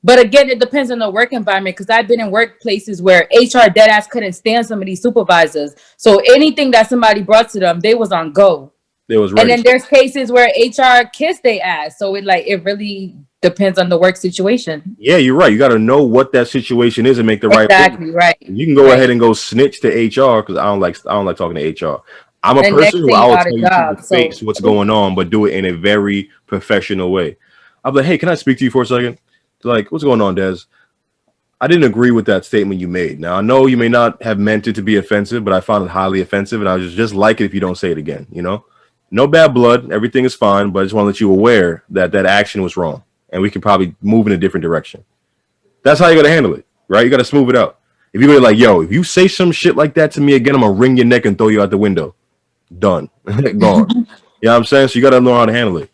But again, it depends on the work environment. Because I've been in workplaces where HR deadass couldn't stand some of these supervisors. So anything that somebody brought to them, they was on go. They was ready. And then there's cases where HR kissed their ass. So it really depends on the work situation. Yeah, you're right. You got to know what that situation is and make the right. Exactly right. You can go ahead and go snitch to HR because I don't like talking to HR. I'm a person who I will tell you to the face what's going on, but do it in a very professional way. I'm like, hey, can I speak to you for a second? They're like, what's going on, Des? I didn't agree with that statement you made. Now I know you may not have meant it to be offensive, but I found it highly offensive, and I just like it if you don't say it again. You know, no bad blood, everything is fine, but I just want to let you aware that action was wrong. And we can probably move in a different direction. That's how you got to handle it, right? You got to smooth it out. If you go like, yo, if you say some shit like that to me again, I'm going to wring your neck and throw you out the window. Done. Gone. You know what I'm saying? So you got to know how to handle it.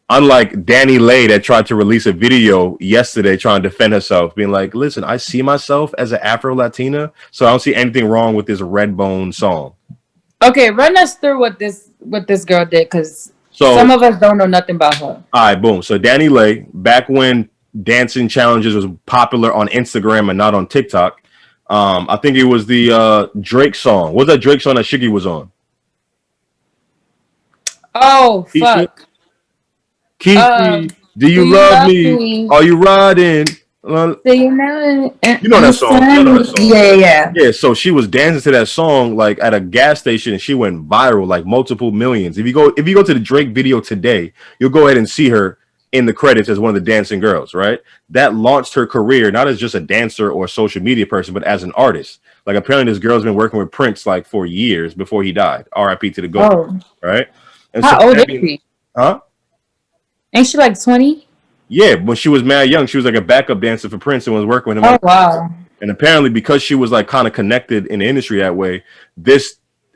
Unlike Danny Lay that tried to release a video yesterday trying to defend herself, being like, listen, I see myself as an Afro-Latina, so I don't see anything wrong with this Redbone song. Okay, run us through what this girl did, because some of us don't know nothing about her. All right, boom. So Danny Lay, back when dancing challenges was popular on Instagram and not on TikTok, I think it was the Drake song. What was that Drake song that Shiggy was on? Oh, fuck. Kiki, do you love me? Are you riding? You know that song. Yeah. So she was dancing to that song like at a gas station, and she went viral, like multiple millions. If you go to the Drake video today, you'll go ahead and see her in the credits as one of the dancing girls, right? That launched her career not as just a dancer or a social media person, but as an artist. Like apparently this girl's been working with Prince like for years before he died. R.I.P. to the GOAT, right? And how old is she? Huh? Ain't she like 20? Yeah, when she was mad young, she was like a backup dancer for Prince and was working with him. Oh wow. And apparently, because she was like kind of connected in the industry that way,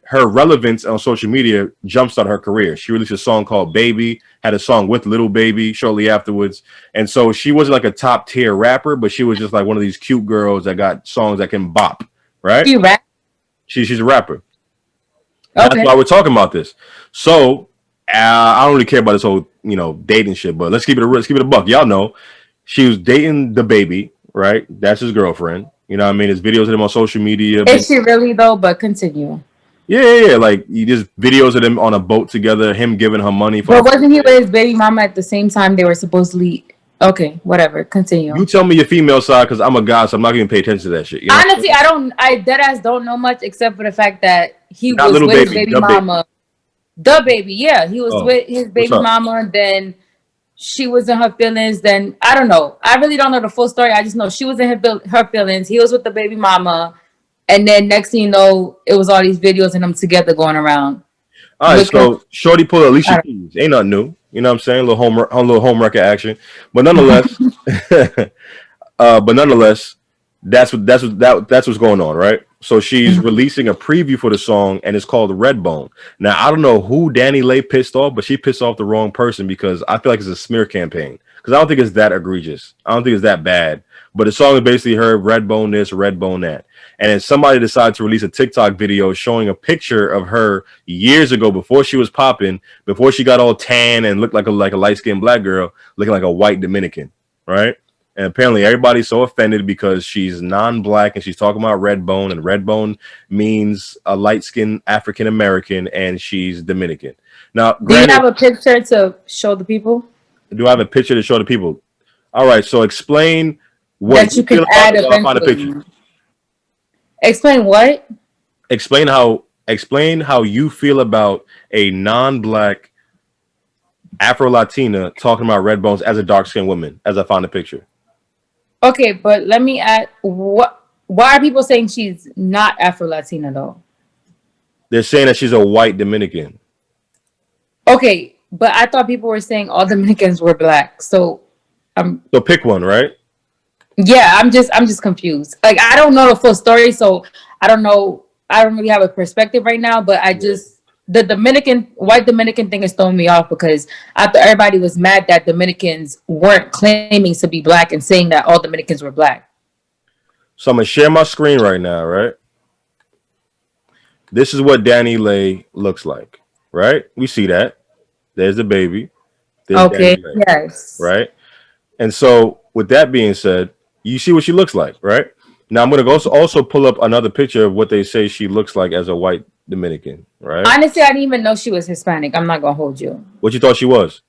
her relevance on social media jumpstarted her career. She released a song called "Baby," had a song with Little Baby shortly afterwards, and so she wasn't like a top tier rapper, but she was just like one of these cute girls that got songs that can bop. Right? She rap. She's a rapper. Okay. That's why we're talking about this. So I don't really care about this whole dating shit, but let's keep it a buck. Y'all know she was dating the baby, right? That's his girlfriend. You know what I mean? There's videos of him on social media. Is she really though? But continue. Yeah. Like you just videos of them on a boat together, him giving her money for. But wasn't he with his baby mama at the same time they were supposedly? Okay, whatever. Continue. You tell me your female side because I'm a guy, so I'm not gonna pay attention to that shit. Honestly, I deadass don't know much except for the fact that he Not was Little with his Baby, baby mama. The baby, yeah, he was with his baby up? mama. Then she was in her feelings. Then I don't know. I really don't know the full story. I just know she was in her feelings. He was with the baby mama, and then next thing you know, it was all these videos and them together going around. All right, so Shorty pulled Alicia Keys. Ain't nothing new. You know what I'm saying? A little home record action. But nonetheless, that's what's going on, right? So she's releasing a preview for the song, and it's called Redbone. Now I don't know who Danny Lay pissed off, but she pissed off the wrong person because I feel like it's a smear campaign. Because I don't think it's that egregious. I don't think it's that bad. But the song is basically her Redbone this, Redbone that. And then somebody decided to release a TikTok video showing a picture of her years ago before she was popping, before she got all tan and looked like a light-skinned black girl, looking like a white Dominican, right? And apparently everybody's so offended because she's non-black and she's talking about Redbone, and Redbone means a light-skinned African American, and she's Dominican. Now, do you have a picture to show the people? Do I have a picture to show the people? All right, so explain what that you can add eventually. Explain what? Explain how you feel about a non-black Afro-Latina talking about Redbones as a dark-skinned woman, as I found the picture. Okay, but let me add, why are people saying she's not Afro-Latina though? They're saying that she's a white Dominican. Okay, but I thought people were saying all Dominicans were black. So pick one, right? Yeah, I'm just confused. Like I don't know the full story, so I don't know. I don't really have a perspective right now, but the white Dominican thing is throwing me off because I thought everybody was mad that Dominicans weren't claiming to be black and saying that all Dominicans were black. So I'm gonna share my screen right now, right? This is what Danny Lay looks like, right? We see that. There's the baby. There's okay, yes. Right? And so with that being said, you see what she looks like, right? Now I'm going to also pull up another picture of what they say she looks like as a white Dominican, right? Honestly, I didn't even know she was Hispanic. I'm not going to hold you. What you thought she was?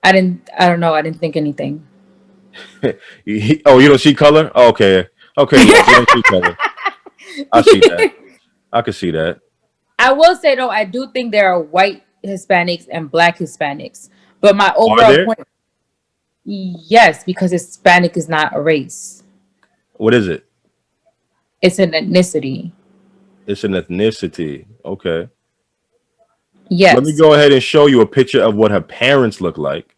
I don't know. I didn't think anything. You don't see color? Oh, okay. Okay, you don't see color. I see that. I can see that. I will say, though, I do think there are white Hispanics and black Hispanics. But my overall point... Yes, because Hispanic is not a race. What is it? It's an ethnicity. It's an ethnicity. Okay. Yes. Let me go ahead and show you a picture of what her parents look like.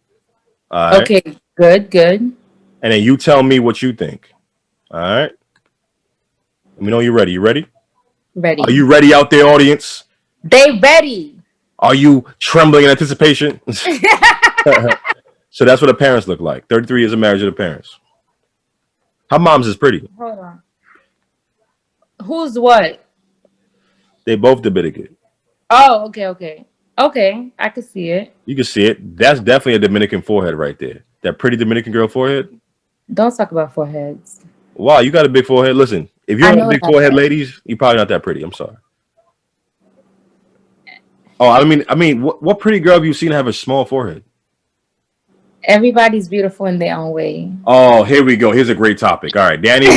All right. Okay, good. And then you tell me what you think. All right. Let me know you're ready. You ready? Ready. Are you ready out there, audience? They ready. Are you trembling in anticipation? So that's what the parents look like. 33 years of marriage to the parents. Her mom's is pretty. Hold on. Who's what? They both Dominican. Oh, okay. Okay, I can see it. You can see it. That's definitely a Dominican forehead right there. That pretty Dominican girl forehead. Don't talk about foreheads. Wow, you got a big forehead. Listen, if you're a big forehead, ladies, you're probably not that pretty. I'm sorry. Oh, I mean, what pretty girl have you seen have a small forehead? Everybody's beautiful in their own way. Oh, here we go. Here's a great topic. All right, Danny,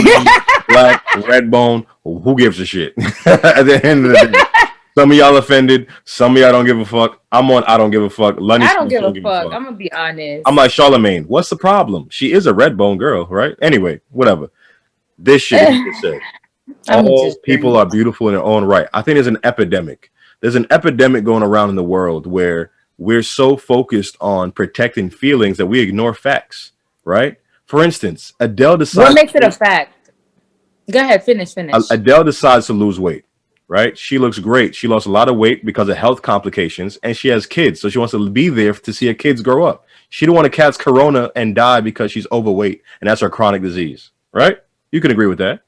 black, Redbone. Who gives a shit? At the end of the day, some of y'all offended. Some of y'all don't give a fuck. I'm on. I don't give a fuck. Lunny I don't give a fuck. I'm gonna be honest. I'm like Charlemagne. What's the problem? She is a Redbone girl, right? Anyway, whatever. This shit is said. All people are beautiful in their own right. I think there's an epidemic. There's an epidemic going around in the world where we're so focused on protecting feelings that we ignore facts, right? For instance, Adele What decides makes it a fact? Go ahead, finish. Adele decides to lose weight, right? She looks great. She lost a lot of weight because of health complications, and she has kids, so she wants to be there to see her kids grow up. She don't want to catch corona and die because she's overweight, and that's her chronic disease, right? You can agree with that.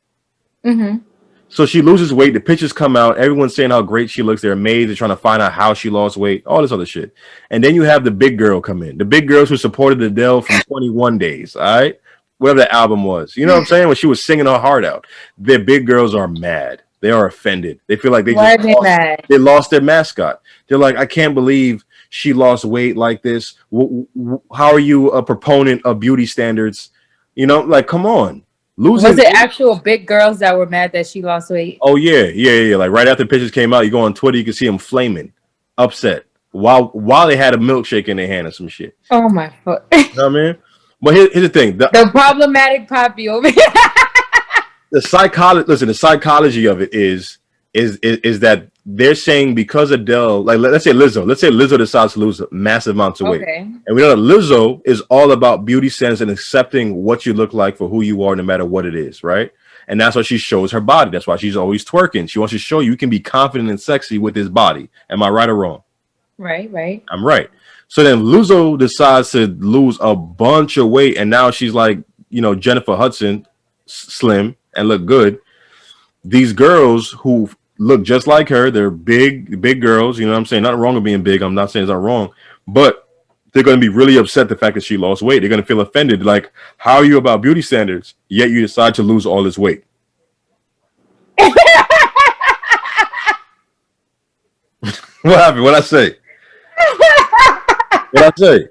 Mm-hmm. So she loses weight. The pictures come out. Everyone's saying how great she looks. They're amazed. They're trying to find out how she lost weight, all this other shit. And then you have the big girl come in. The big girls who supported Adele from 21 Days, all right? Whatever that album was. You know what I'm saying? When she was singing her heart out. The big girls are mad. They are offended. They feel like they they lost their mascot. They're like, I can't believe she lost weight like this. How are you a proponent of beauty standards? You know, like, come on. Was it actual big girls that were mad that she lost weight? Oh yeah. Like right after the pictures came out, you go on Twitter, you can see them flaming, upset while they had a milkshake in their hand or some shit. Oh my fuck! You know what I mean? But here's the thing: the problematic poppy over here. The psychology of it is that they're saying because Adele, like let's say Lizzo decides to lose massive amounts of weight, and we know that Lizzo is all about beauty standards and accepting what you look like for who you are, no matter what it is, right? And that's why she shows her body. That's why she's always twerking. She wants to show you can be confident and sexy with this body. Am I right or wrong? Right. I'm right. So then Lizzo decides to lose a bunch of weight, and now she's like, you know, Jennifer Hudson, slim and look good. These girls who look just like her, they're big girls. You know what I'm saying? Nothing wrong with being big. I'm not saying it's not wrong, but they're going to be really upset the fact that she lost weight. They're going to feel offended. Like, how are you about beauty standards, yet you decide to lose all this weight? What happened? What'd I say? What'd I say?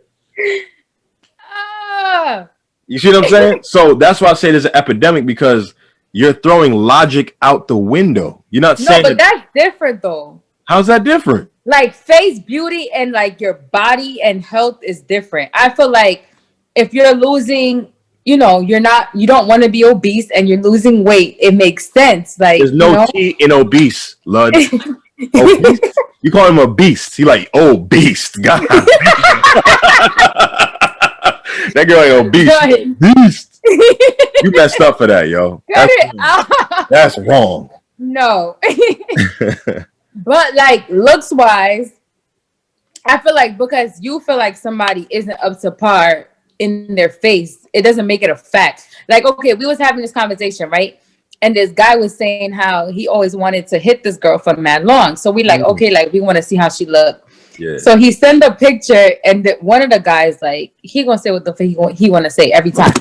You see what I'm saying? So that's why I say there's an epidemic, because you're throwing logic out the window. You're not saying. No, but that's different though. How's that different? Like face beauty and like your body and health is different. I feel like if you're losing, you know, you don't want to be obese and you're losing weight, it makes sense. Like there's no T in obese, Ludz. Obese? You call him a beast. He like, oh, beast. God. That girl ain't obese. Beast. You messed up for that, yo. That's wrong. No. But like looks wise, I feel like because you feel like somebody isn't up to par in their face, it doesn't make it a fact. Like, okay, we was having this conversation, right? And this guy was saying how he always wanted to hit this girl for mad long. So we like, okay, like we want to see how she looked. Yeah. So he sent a picture, and one of the guys, like, he gonna say what the fuck he want to say every time.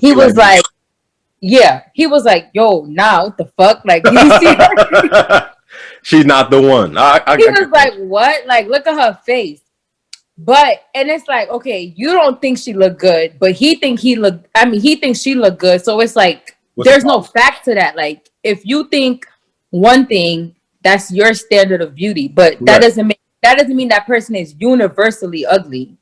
He was like, yeah. He was like, yo, nah, what the fuck? Like, you see her? She's not the one. He was like, what? Like, look at her face. But, and it's like, okay, you don't think she looked good, but he thinks she looked good. So it's like, there's no fact to that. Like, if you think one thing, that's your standard of beauty, but that doesn't mean that person is universally ugly.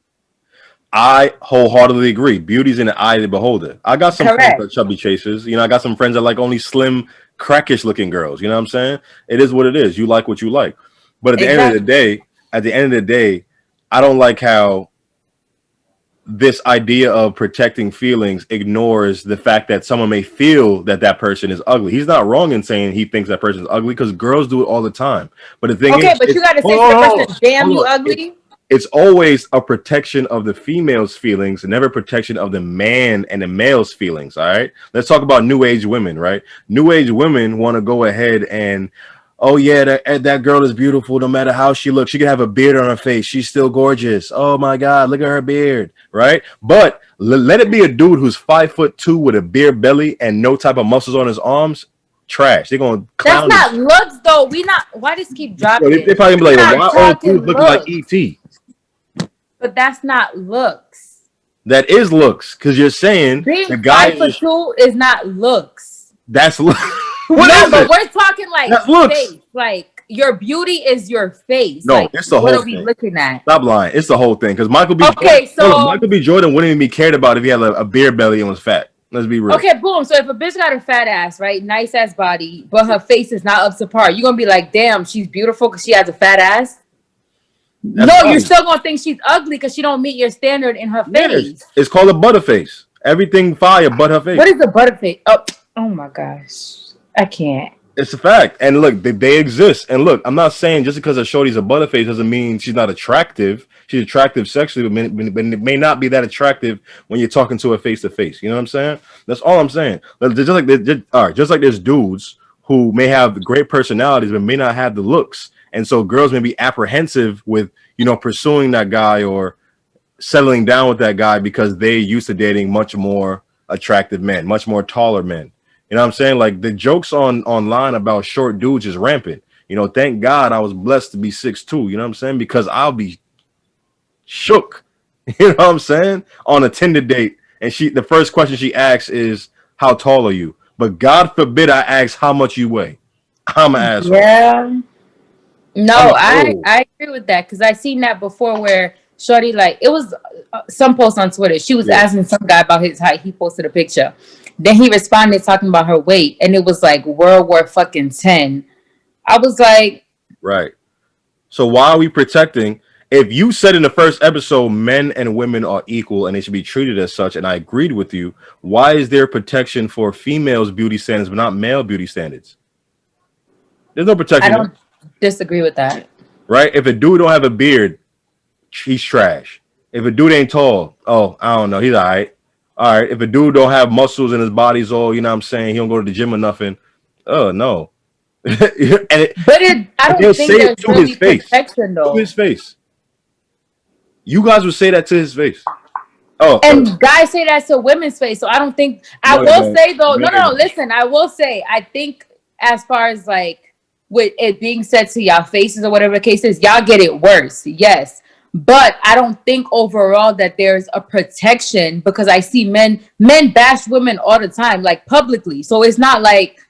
I wholeheartedly agree. Beauty's in the eye of the beholder. I got some friends that chubby chasers. You know, I got some friends that like only slim, crackish looking girls. You know what I'm saying? It is what it is. You like what you like. But at the end of the day, I don't like how this idea of protecting feelings ignores the fact that someone may feel that person is ugly. He's not wrong in saying he thinks that person is ugly, because girls do it all the time. But the thing is, but you got to say to the person, damn, you ugly. It's always a protection of the female's feelings, never protection of the man and the male's feelings. All right. Let's talk about new age women, right? New age women want to go ahead and, oh yeah, that girl is beautiful no matter how she looks. She can have a beard on her face. She's still gorgeous. Oh my God, look at her beard, right? But let it be a dude who's 5'2" with a beer belly and no type of muscles on his arms. Trash. They're gonna clown. That's not looks though. Why does keep dropping? They probably be like, why old dude looking like ET? But that's not looks. That is looks, because you're saying being the guy 5'2" is not looks. That's look. But we're talking like face. Like your beauty is your face. No, like, it's the whole thing. What are we looking at? Stop lying. It's the whole thing. Because Michael B. Jordan wouldn't even be cared about if he had a beer belly and was fat. Let's be real. Okay, boom. So if a bitch got a fat ass, right, nice ass body, but her face is not up to par, you're gonna be like, damn, she's beautiful because she has a fat ass. That's No, you're ugly. still gonna think she's ugly because she don't meet your standard in her Yes. face. It's called a butterface. Everything fire but her face. What is a butterface? Oh my gosh, I can't. It's a fact. And look, they exist. And look, I'm not saying just because a shorty's a butterface doesn't mean she's not attractive. She's attractive sexually, but it may not be that attractive when you're talking to her face to face. You know what I'm saying? That's all I'm saying. Just like there's dudes who may have great personalities but may not have the looks. And so girls may be apprehensive with, pursuing that guy or settling down with that guy because they used to dating much more attractive men, much more taller men. You know what I'm saying? Like the jokes online about short dudes is rampant. Thank God I was blessed to be 6'2", you know what I'm saying? Because I'll be shook, you know what I'm saying? On a Tinder date. And the first question she asks is, how tall are you? But God forbid I ask how much you weigh. I'm an asshole. Yeah. No, I agree with that because I seen that before where shorty, like, it was some post on Twitter. She was asking some guy about his height. He posted a picture. Then he responded talking about her weight, and it was like World War fucking 10. I was like, right. So why are we protecting? If you said in the first episode men and women are equal and they should be treated as such, and I agreed with you, why is there protection for females' beauty standards but not male beauty standards? There's no protection. I don't disagree with that. Right? If a dude don't have a beard, he's trash. If a dude ain't tall, I don't know, he's all right. All right, if a dude don't have muscles in his body's all, you know what I'm saying, he don't go to the gym or nothing. Oh, no. I don't think there's to really his face. protection, though. To his face. You guys would say that to his face. And guys say that to women's face, so I don't think... I will say, I think as far as, like, with it being said to y'all faces or whatever the case is, y'all get it worse, yes. But I don't think overall that there's a protection because I see men bash women all the time, like publicly. So it's not like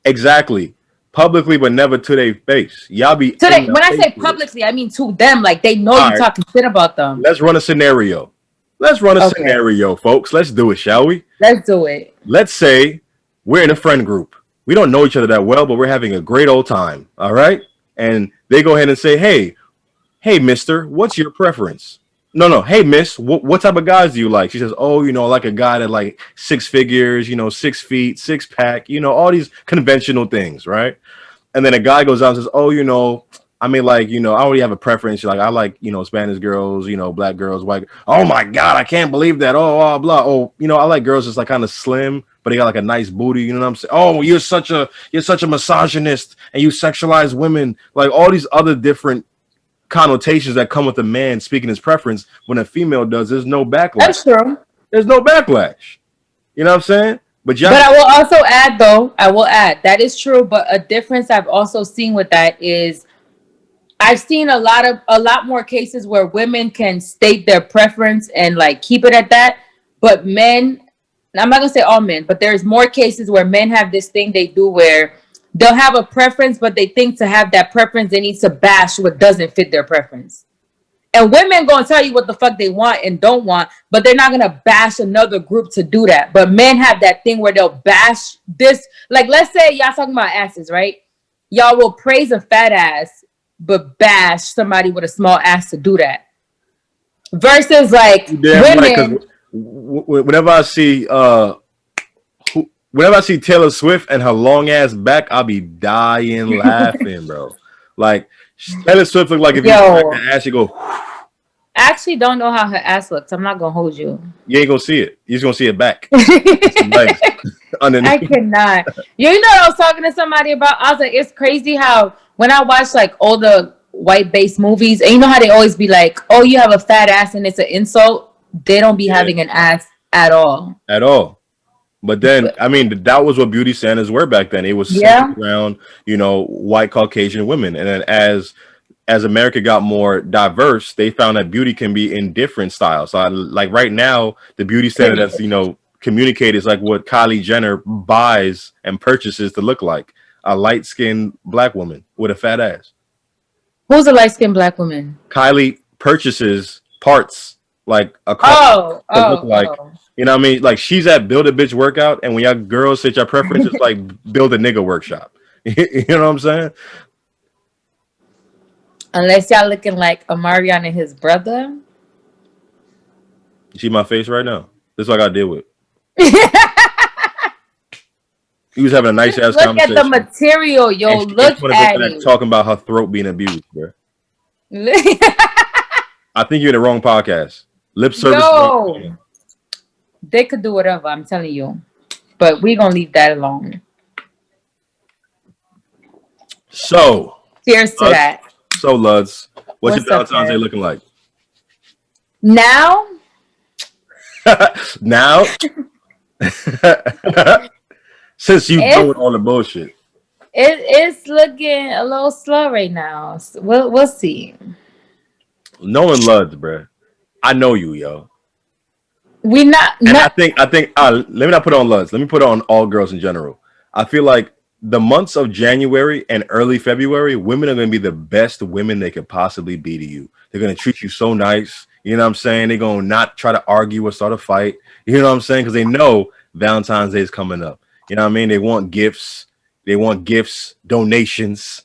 exactly publicly, but never to their face. Y'all be when I say publicly, I mean to them, like they know you're talking shit about them. Let's run a scenario. Scenario, folks. Let's do it, shall we? Let's do it. Let's say we're in a friend group. We don't know each other that well, but we're having a great old time. All right, and they go ahead and say, Hey, mister, what's your preference? No. Hey, miss, what type of guys do you like? She says, like a guy that like 6 figures, 6 feet, 6-pack, all these conventional things, right? And then a guy goes out and says, I mean, like, I already have a preference. Like, I like, Spanish girls, black girls, white. Oh my God, I can't believe that. Oh, blah, blah. Oh, I like girls just like kind of slim, but they got like a nice booty. You know what I'm saying? Oh, you're such a misogynist and you sexualize women. Like all these other different connotations that come with a man speaking his preference. When a female does, there's no backlash. That's true. There's no backlash. You know what I'm saying? But I will also add, that is true. But a difference I've also seen with that is I've seen a lot more cases where women can state their preference and like keep it at that. But men, I'm not gonna say all men, but there's more cases where men have this thing they do where they'll have a preference, but they think to have that preference, they need to bash what doesn't fit their preference. And women gonna tell you what the fuck they want and don't want, but they're not gonna bash another group to do that. But men have that thing where they'll bash this. Like, let's say y'all talking about asses, right? Y'all will praise a fat ass, but bash somebody with a small ass to do that. Versus like women. Right, whenever I see Taylor Swift and her long ass back, I'll be dying laughing, bro. Like Taylor Swift look like if you crack her ass, you go. I actually don't know how her ass looks. I'm not gonna hold you. You ain't gonna see it. You're just gonna see it back. I cannot. You know, I was talking to somebody about. I was like, it's crazy how when I watch like older white-based movies, and you know how they always be like, "Oh, you have a fat ass," and it's an insult. They don't be having an ass at all. At all. But then, I mean, that was what beauty standards were back then. It was centered around, white Caucasian women. And then as America got more diverse, they found that beauty can be in different styles. So like right now, the beauty standard that's, communicated is like what Kylie Jenner buys and purchases to look like. A light-skinned black woman with a fat ass. Who's a light-skinned black woman? Kylie purchases parts like a car to look like. You know what I mean? Like she's at Build a Bitch workout, and when y'all girls set your preference, it's like Build a Nigga workshop. You know what I'm saying? Unless y'all looking like Amarion and his brother. You see my face right now? This is what I got to deal with. He was having a nice ass Look conversation. at the material, yo. Look at it. Talking about her throat being abused, bro. I think you're in the wrong podcast. Lip service. Yo, they could do whatever. I'm telling you, but we gonna leave that alone. So, cheers to that. So, Ludz, what's your Valentine's Day looking like? Now? Now? Since you doing all the bullshit. It's looking a little slow right now. So we'll see. Knowing Ludz, bruh. I know you, yo. We not. And I think. Let me not put it on Ludz. Let me put it on all girls in general. I feel like the months of January and early February, women are going to be the best women they could possibly be to you. They're going to treat you so nice. You know what I'm saying? They're going to not try to argue or start a fight. You know what I'm saying? Because they know Valentine's Day is coming up. You know what I mean? They want gifts. They want gifts, donations,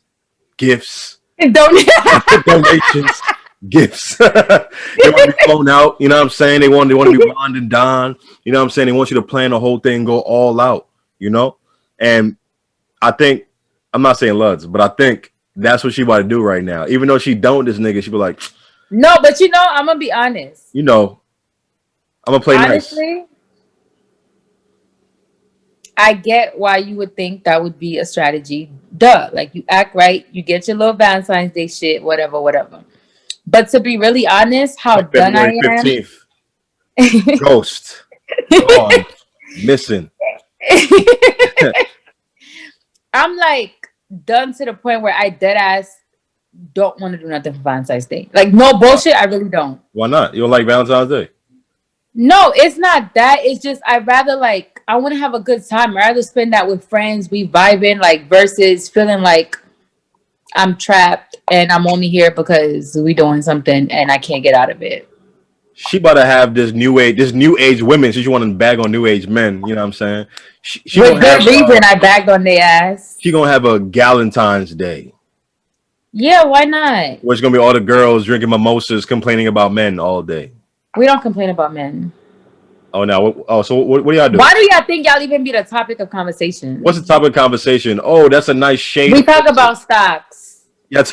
gifts, donations, gifts. They want to be flown out. You know what I'm saying? They want to be Bond and Don. You know what I'm saying? They want you to plan the whole thing, go all out. You know, and I think, I'm not saying Ludz, but I think that's what she about to do right now. Even though she don't, this nigga, she be like, no, but you know, I'm gonna be honest. You know, I'm gonna play honestly, nice. I get why you would think that would be a strategy. Duh, like you act right, you get your little Valentine's Day shit, whatever. But to be really honest, how done I am. 15th. Ghost. Gone. Missing. I'm like done to the point where I dead ass don't want to do nothing for Valentine's Day. Like no bullshit, I really don't. Why not? You don't like Valentine's Day? No, it's not that. It's just I rather like I want to have a good time. I rather spend that with friends, we vibing, like versus feeling like I'm trapped and I'm only here because we doing something and I can't get out of it. She about to have this new age women. She want to bag on new age men. You know what I'm saying? She with good reason, I bagged on their ass. She gonna have a Gal-intines Day. Yeah, why not? Where it's gonna be all the girls drinking mimosas, complaining about men all day. We don't complain about men. Oh, now. Oh, so what do y'all do? Why do y'all think y'all even be the topic of conversation? What's the topic of conversation? Oh, that's a nice shade. We talk about stocks. Y'all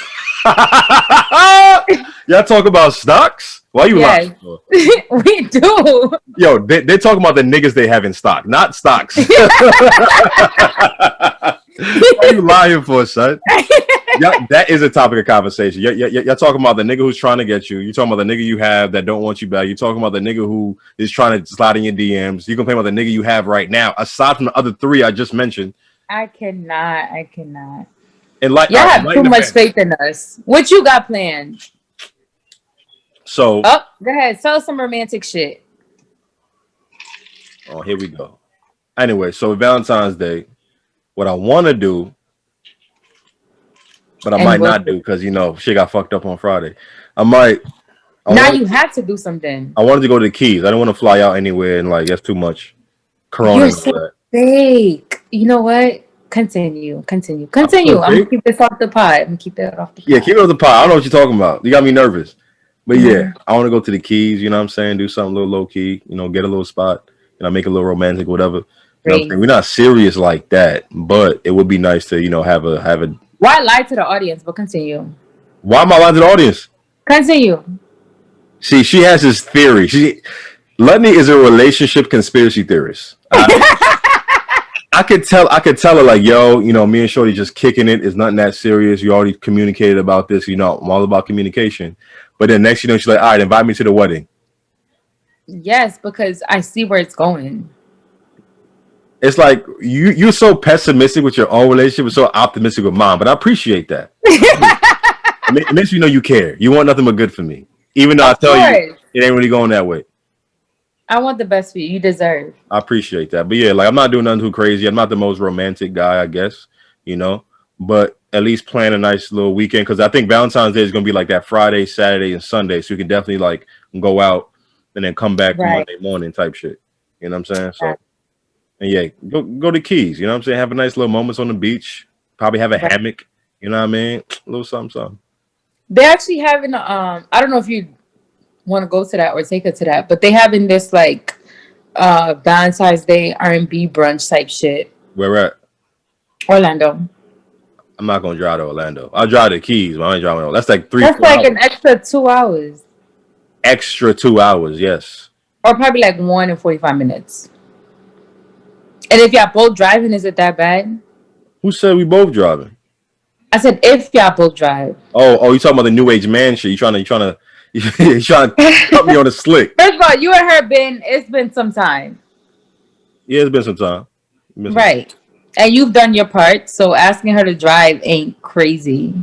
talk about stocks? Why you lying? We do. Yo, they talking about the niggas they have in stock, not stocks. What are you lying for, son? That is a topic of conversation. Y'all talking about the nigga who's trying to get you. You talking about the nigga you have that don't want you back. You talking about the nigga who is trying to slide in your DMs. You complain about the nigga you have right now. Aside from the other three I just mentioned. I cannot. And like y'all have too much faith in us. What you got planned? So go ahead. Tell us some romantic shit. Oh, here we go. Anyway, so Valentine's Day, what I want to do, but I might not do because you know shit got fucked up on Friday. You have to do something. I wanted to go to the Keys. I don't want to fly out anywhere and like that's too much. Corona. You're so fake. You know what? Continue. I'm gonna keep this off the pod. Yeah, keep it off the pod. I don't know what you're talking about. You got me nervous. But yeah, I want to go to the Keys, you know what I'm saying? Do something a little low key, you know, get a little spot, you know, make it a little romantic, whatever. You know what I'm saying? We're not serious like that, but it would be nice to, you know, have a Why lie to the audience? But continue. Why am I lying to the audience? Continue. See, she has this theory. Ludney is a relationship conspiracy theorist. I could tell her like, yo, you know, me and Shorty just kicking it. It's nothing that serious. You already communicated about this. You know, I'm all about communication. But then next, you know, she's like, all right, invite me to the wedding. Yes, because I see where it's going. It's like you're so pessimistic with your own relationship and so optimistic with mine, but I appreciate that. It makes you know you care. You want nothing but good for me. Even though I tell you it ain't really going that way. I want the best for you. You deserve. I appreciate that. But yeah, like I'm not doing nothing too crazy. I'm not the most romantic guy, I guess, you know, but at least plan a nice little weekend because I think Valentine's Day is going to be like that Friday, Saturday, and Sunday. So you can definitely like go out and then come back Monday morning type shit. You know what I'm saying? So, and yeah, go to Keys. You know what I'm saying? Have a nice little moments on the beach. Probably have a hammock. You know what I mean? A little something. They're actually having I don't know if you want to go to that or take her to that, but they having this like Valentine's Day R&B brunch type shit. Where we're at? Orlando. I'm not gonna drive to Orlando. I'll drive to Keys, but I ain't driving. That's like That's 4 like hours. an extra 2 hours. Extra 2 hours, yes. Or probably like 1 and 45 minutes. And if y'all both driving, is it that bad? Who said we both driving? I said if y'all both drive. Oh, you talking about the new age man shit? You trying to cut me on the slick? First of all, you and her it's been some time. Yeah, it's been some time. Right. And you've done your part, so asking her to drive ain't crazy.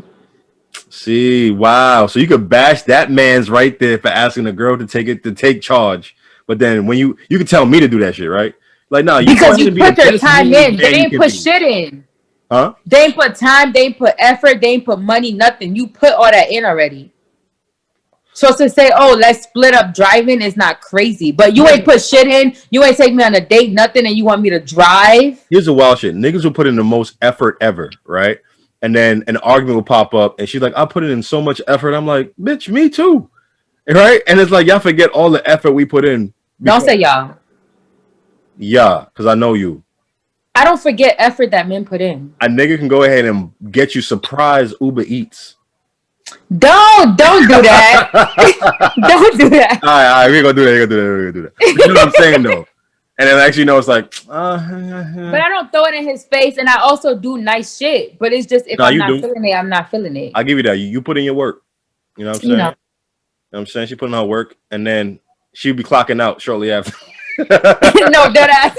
See, wow. So you could bash that man's right there for asking the girl to take charge. But then when you can tell me to do that shit, right? Like, no, you because you put your time in. They ain't put shit in. Huh? They ain't put time, they ain't put effort, they ain't put money, nothing. You put all that in already. So to say, oh, let's split up driving is not crazy. But you ain't put shit in. You ain't take me on a date, nothing, and you want me to drive? Here's the wild shit. Niggas will put in the most effort ever, right? And then an argument will pop up, and she's like, I put in so much effort. I'm like, bitch, me too. Right? And it's like, y'all forget all the effort we put in. Don't say y'all. Yeah, because I know you. I don't forget effort that men put in. A nigga can go ahead and get you surprise Uber Eats. Don't do that. Don't do that. All right, we're gonna do that. We're gonna do that. You know what I'm saying though? And then actually, it's like, but I don't throw it in his face, and I also do nice shit. But it's just if I'm not feeling it, I'm not feeling it. I'll give you that. You put in your work. You know what I'm saying? You know what I'm saying? She put in her work, and then she'd be clocking out shortly after. No, dead ass.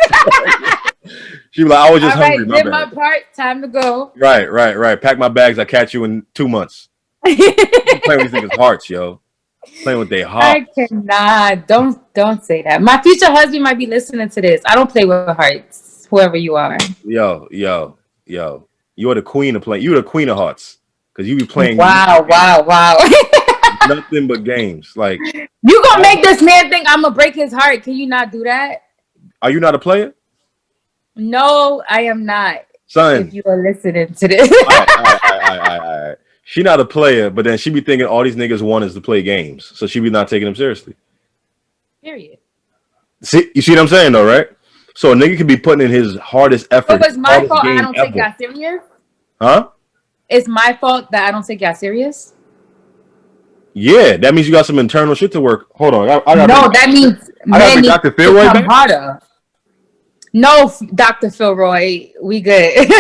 She be like, I was just hungry. Did my part. Time to go. Right. Pack my bags. I catch you in 2 months. Playing with these niggas' hearts, yo. Playing with their hearts. I cannot. Don't say that. My future husband might be listening to this. I don't play with hearts. Whoever you are. Yo. You're the queen of playing. You're the queen of hearts. Because you be playing. Wow. Nothing but games. Like you gonna make this man think I'm gonna break his heart. Can you not do that? Are you not a player? No, I am not. Son. If you are listening to this. All right. She not a player, but then she be thinking all these niggas want is to play games. So she be not taking them seriously. Period. See, you see what I'm saying though, right? So a nigga could be putting in his hardest effort. So it's my fault I don't take y'all serious? Huh? It's my fault that I don't take y'all serious? Yeah, that means you got some internal shit to work. Hold on. That means men need Dr. Philroy to come harder. No, Dr. Philroy, we good.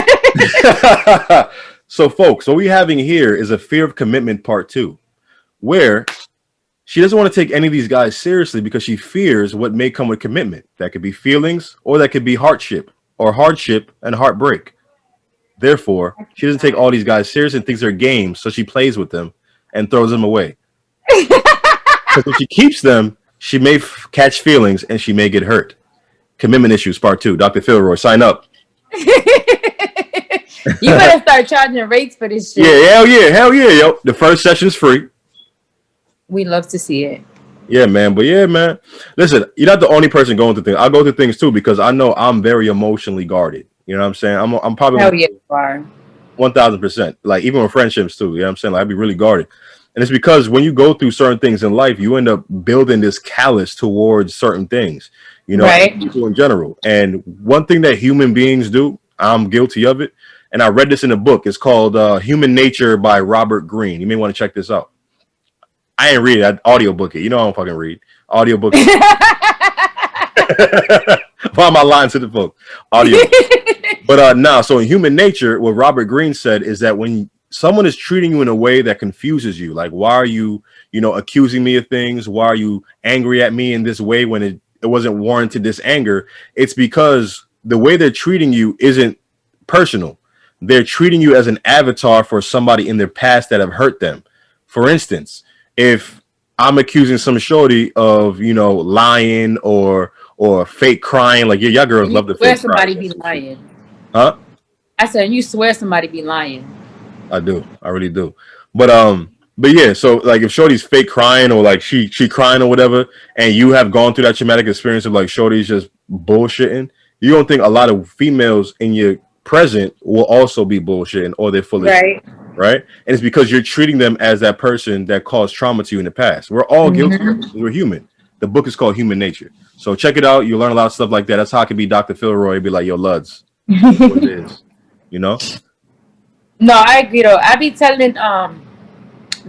So, folks, what we're having here is a fear of commitment part 2, where she doesn't want to take any of these guys seriously because she fears what may come with commitment. That could be feelings, or that could be hardship and heartbreak. Therefore, she doesn't take all these guys seriously and thinks they're games, so she plays with them and throws them away. Because if she keeps them, she may catch feelings and she may get hurt. Commitment issues, part 2. Dr. Philroy, sign up. You better start charging rates for this shit. Yeah, hell yeah, yo. The first session's free. We love to see it. Yeah, man. Listen, you're not the only person going through things. I go through things too because I know I'm very emotionally guarded. You know what I'm saying? I'm probably hell yeah, you are. 1,000%. Like even with friendships too. You know what I'm saying? Like I'd be really guarded. And it's because when you go through certain things in life, you end up building this callous towards certain things. You know, right. People in general. And one thing that human beings do, I'm guilty of it. And I read this in a book. It's called Human Nature by Robert Greene. You may want to check this out. I ain't read it. I audiobook it. You know I don't fucking read. Audiobook it. Why am I lying to the folks? Audio. But so in Human Nature, what Robert Greene said is that when someone is treating you in a way that confuses you, like why are you, accusing me of things? Why are you angry at me in this way when it wasn't warranted, this anger? It's because the way they're treating you isn't personal. They're treating you as an avatar for somebody in their past that have hurt them. For instance, if I'm accusing some shorty of, lying or fake crying, like y'all girls love the fake somebody be lying. Huh? I said, you swear somebody be lying. I do. I really do. But yeah, so like if shorty's fake crying or like she crying or whatever, and you have gone through that traumatic experience of like shorty's just bullshitting, you don't think a lot of females in your present will also be bullshitting or they're full of right. right? And it's because you're treating them as that person that caused trauma to you in the past. We're all guilty. We're human. The book is called Human Nature. So check it out. You learn a lot of stuff like that. That's how I can be Dr. Philroy. Be like, yo, Ludz, what it is, you know? No, I agree though. I be telling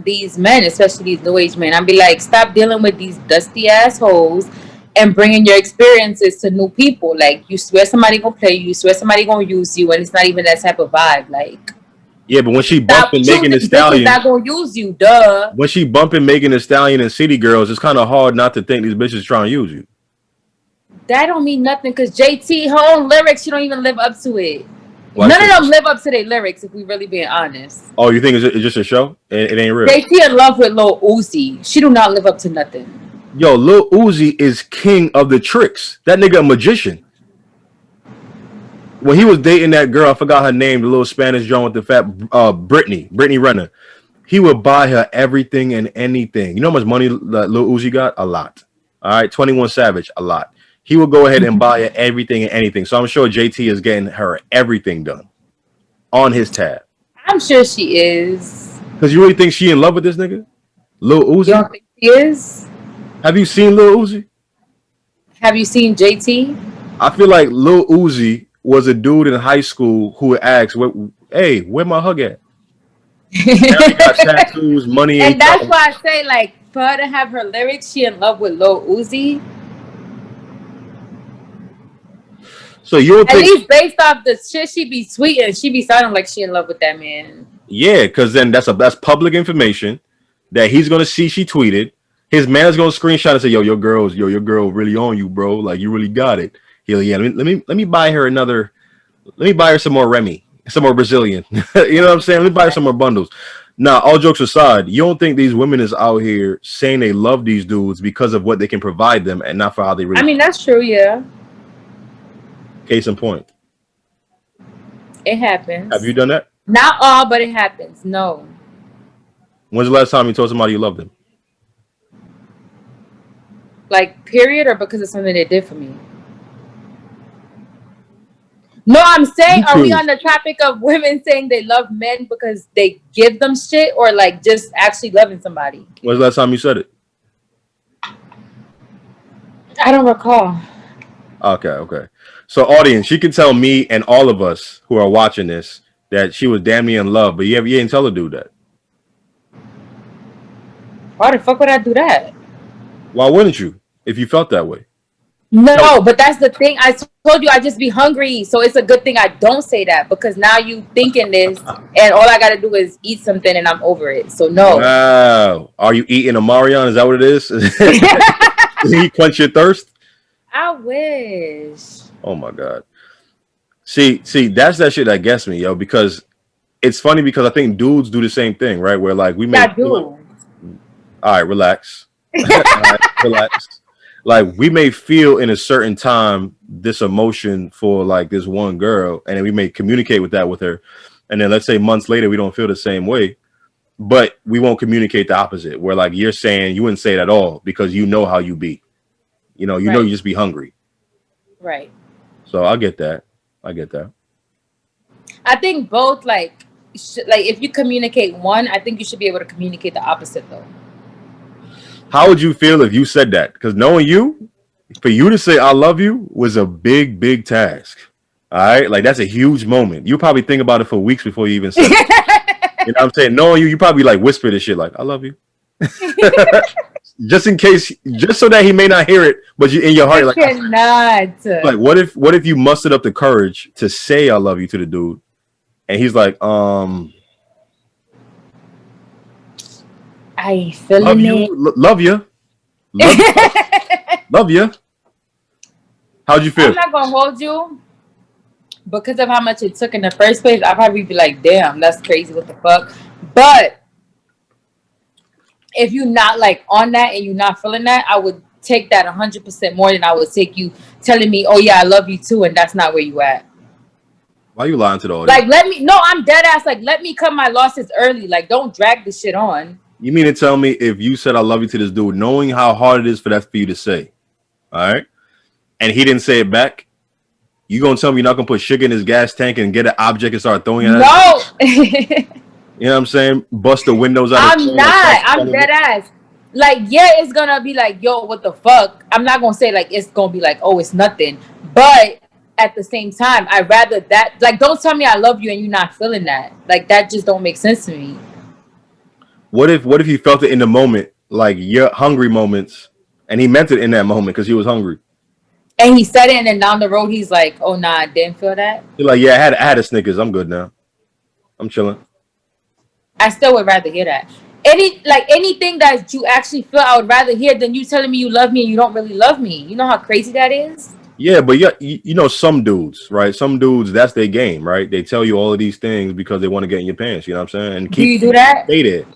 these men, especially these new age men, I be like, stop dealing with these dusty assholes and bringing your experiences to new people. Like, you swear somebody gonna play you, swear somebody gonna use you, and it's not even that type of vibe. Like, yeah, but when she bumping Megan Thee Stallion, not gonna use you, duh. when she bumping Megan Thee Stallion and City Girls, it's kind of hard not to think these bitches trying to use you. That don't mean nothing, because JT, her own lyrics, she don't even live up to it. Well, None of them live up to their lyrics, if we really being honest. Oh, you think it's just a show? It ain't real. JT in love with Lil Uzi. She do not live up to nothing. Yo, Lil Uzi is king of the tricks. That nigga a magician. When he was dating that girl, I forgot her name, the little Spanish joint with the fat Brittany Renner. He would buy her everything and anything. You know how much money Lil Uzi got? A lot. All right, 21 Savage, a lot. He would go ahead and buy her everything and anything. So I'm sure JT is getting her everything done on his tab. I'm sure she is. Because you really think she in love with this nigga? Lil Uzi? You don't think she is? Have you seen Lil Uzi? Have you seen JT? I feel like Lil Uzi was a dude in high school who would ask, hey, where my hug at? Now he got tattoos, money. And that's why I say, like, for her to have her lyrics, she in love with Lil Uzi. So you don't think, at least based off the shit she be tweeting, she be sounding like she in love with that man. Yeah, because then that's public information that he's gonna see. She tweeted. His man's gonna screenshot and say, your girl really on you, bro. Like, you really got it. He'll, yeah, let me buy her some more Remy, some more Brazilian. You know what I'm saying? Let me buy her some more bundles. Now, all jokes aside, you don't think these women is out here saying they love these dudes because of what they can provide them and not for how they really. I mean, that's true, yeah. Case in point. It happens. Have you done that? Not all, but it happens. No. When's the last time you told somebody you loved them? Like, period, or because of something they did for me? No, I'm saying, are we on the topic of women saying they love men because they give them shit, or like just actually loving somebody? When's the last time you said it? I don't recall. Okay. So, audience, she can tell me and all of us who are watching this that she was damn near in love, but you didn't tell the dude that. Why the fuck would I do that? Why wouldn't you if you felt that way? No, but that's the thing. I told you I just be hungry, so it's a good thing I don't say that, because now you thinking this, and all I gotta do is eat something, and I'm over it. So no. Wow. Are you eating a Marion? Is that what it is? Did he quench your thirst? I wish. Oh my God. See, that's that shit that gets me, yo, because it's funny because I think dudes do the same thing, right? Where like we may do. All right, relax. All right, relax. Like, we may feel in a certain time this emotion for like this one girl, and then we may communicate with her, and then let's say months later we don't feel the same way, but we won't communicate the opposite, where like you're saying you wouldn't say it at all because you know how you be, you know you just be hungry, right? So I get that. I think both, like if you communicate one, I think you should be able to communicate the opposite though. How would you feel if you said that? Because knowing you, for you to say I love you was a big task. All right, like that's a huge moment. You probably think about it for weeks before you even say it. You know what I'm saying? Knowing you probably like whisper this shit like I love you. Just in case, just so that he may not hear it, but you in your heart, like, cannot. Like, what if you mustered up the courage to say I love you to the dude, and he's like, I feel love you, love you. How'd you feel? I'm not gonna hold you because of how much it took in the first place. I'd probably be like, damn, that's crazy. What the fuck? But if you're not like on that and you're not feeling that, I would take that 100% more than I would take you telling me, oh yeah, I love you too, and that's not where you at. Why are you lying to the audience? Like, I'm dead ass. Like, let me cut my losses early. Like, don't drag this shit on. You mean to tell me if you said I love you to this dude, knowing how hard it is for that for you to say, all right, and he didn't say it back, you gonna tell me you're not gonna put sugar in his gas tank and get an object and start throwing it at him? No. You know what I'm saying? Bust the windows out. I'm not. I'm dead ass. Like, yeah, it's gonna be like, yo, what the fuck? I'm not gonna say like it's gonna be like, oh, it's nothing. But at the same time, I'd rather that. Like, don't tell me I love you and you're not feeling that. Like, that just don't make sense to me. What if he felt it in the moment, like your hungry moments, and he meant it in that moment because he was hungry? And he said it, and then down the road, he's like, oh, nah, I didn't feel that. He's like, yeah, I had a Snickers. I'm good now. I'm chilling. I still would rather hear that. Anything that you actually feel, I would rather hear than you telling me you love me and you don't really love me. You know how crazy that is? Yeah, but yeah, you know some dudes, right? Some dudes, that's their game, right? They tell you all of these things because they want to get in your pants. You know what I'm saying? And do you do that? Stay there.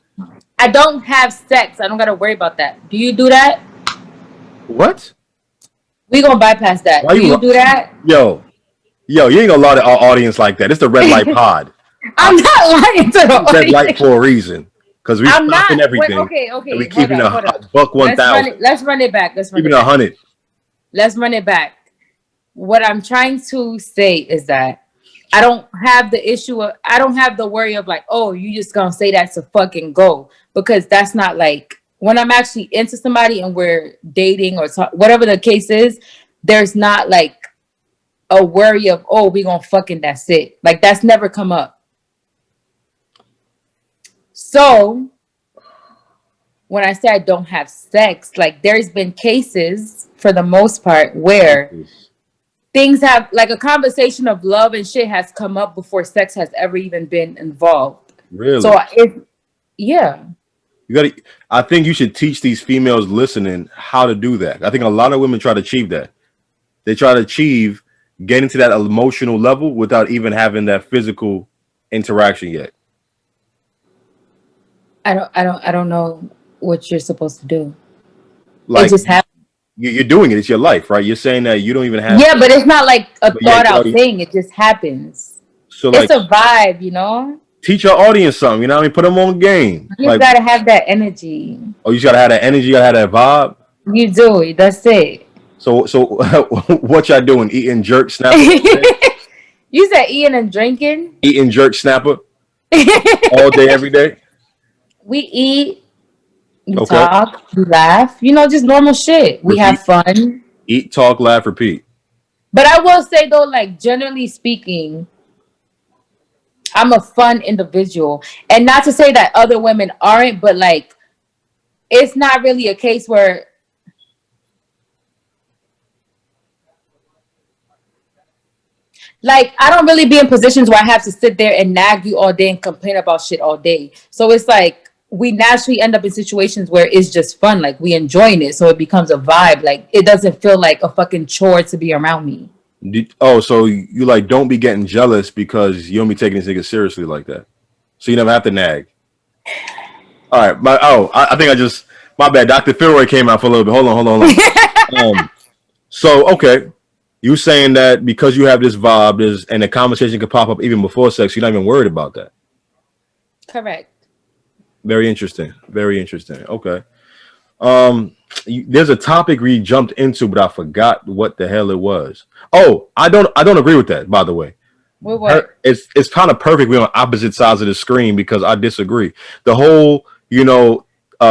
I don't have sex. I don't gotta worry about that. Do you do that? What? We gonna bypass that. Do you do that? Yo, you ain't gonna lie to our audience like that. It's the RedLitePod. I'm not lying to the Red audience. light for a reason. Because we stopping everything. Okay. And we keeping a buck 1,000. Let's run it back. Keeping 100. Let's run it back. What I'm trying to say is that I don't have the issue of, I don't have the worry of like, oh, you just gonna say that to fucking go. Because that's not like, when I'm actually into somebody and we're dating or whatever the case is, there's not like a worry of, oh, we gonna fucking that's it. Like, that's never come up. So when I say I don't have sex, like there's been cases for the most part where things have, like a conversation of love and shit has come up before sex has ever even been involved. Really? So yeah. I think you should teach these females listening how to do that. I think a lot of women try to achieve that. They try to achieve getting to that emotional level without even having that physical interaction yet. I don't know what you're supposed to do. Like, it just happens. You're doing it. It's your life, right? You're saying that you don't even have. Yeah, but it's not like a thought out thing. It just happens. So like, it's a vibe, you know. Teach your audience something. You know what I mean? Put them on game. You just gotta have that energy. Oh, you gotta have that energy. You gotta have that vibe. You do. That's it. So what y'all doing? Eating jerk snapper? You said eating and drinking. Eating jerk snapper all day, every day. We eat, we talk, we laugh. You know, just normal shit. We have fun. Eat, talk, laugh, repeat. But I will say though, like generally speaking, I'm a fun individual, and not to say that other women aren't, but like it's not really a case where. Like, I don't really be in positions where I have to sit there and nag you all day and complain about shit all day. So it's like we naturally end up in situations where it's just fun. Like, we enjoying it. So it becomes a vibe. Like, it doesn't feel like a fucking chore to be around me. So you like don't be getting jealous because you don't be taking these niggas seriously like that. So you never have to nag. All right. I think my bad. Dr. Philroy came out for a little bit. Hold on. So, okay. You saying that because you have this vibe, and the conversation could pop up even before sex, you're not even worried about that. Correct. Very interesting. Very interesting. Okay. There's a topic we jumped into, but I forgot what the hell it was. Oh, I don't agree with that, by the way. What? It's kind of perfect. We're on opposite sides of the screen because I disagree. The whole,